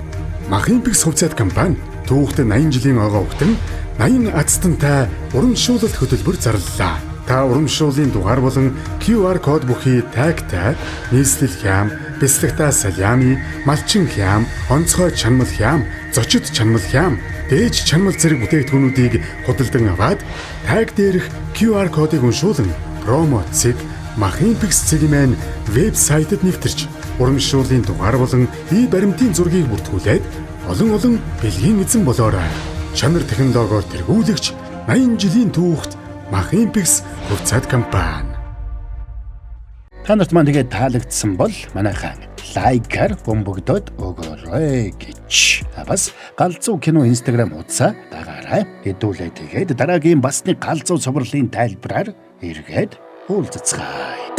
Mach Impix хувьцаат компани түүхт 80 жилийн ойгоо өгтөн 80 азтантай урамшуулалт хөтөлбөр зарлалаа. Та урамшууллын дугаар болон QR код бүхий тагтай нийслэл хям, бэлтгэгта салями, малчин хям, онцгой чанмал хям, зочид чанмал хям, дээж чанмал зэрэг бүтээгдэхүүнүүдийг худалдан аваад таг дээрх QR кодыг уншуулан промо цэг Mach Impix цэгийн вебсайтад нэвтэрч урамшууллын дугаар болон баримтын зургийг бүртгүүлээд олон бэлгийн эзэн болоорой. Чанар технологиор тэргүүлэгч 80 жилийн түүхт Mach Impix хувьцаат компани. Та нарт маань тэгээд таалагдсан бол манайхаа лайкаар бомбогдоод өгөөрэй гэж. Бас галзуу кино Instagram хуудасаа дагаарай. Хэдүүлээ тэгээд дараагийн бас нэг галзуу цувралын тайлбараар эргээд уулзцгаая.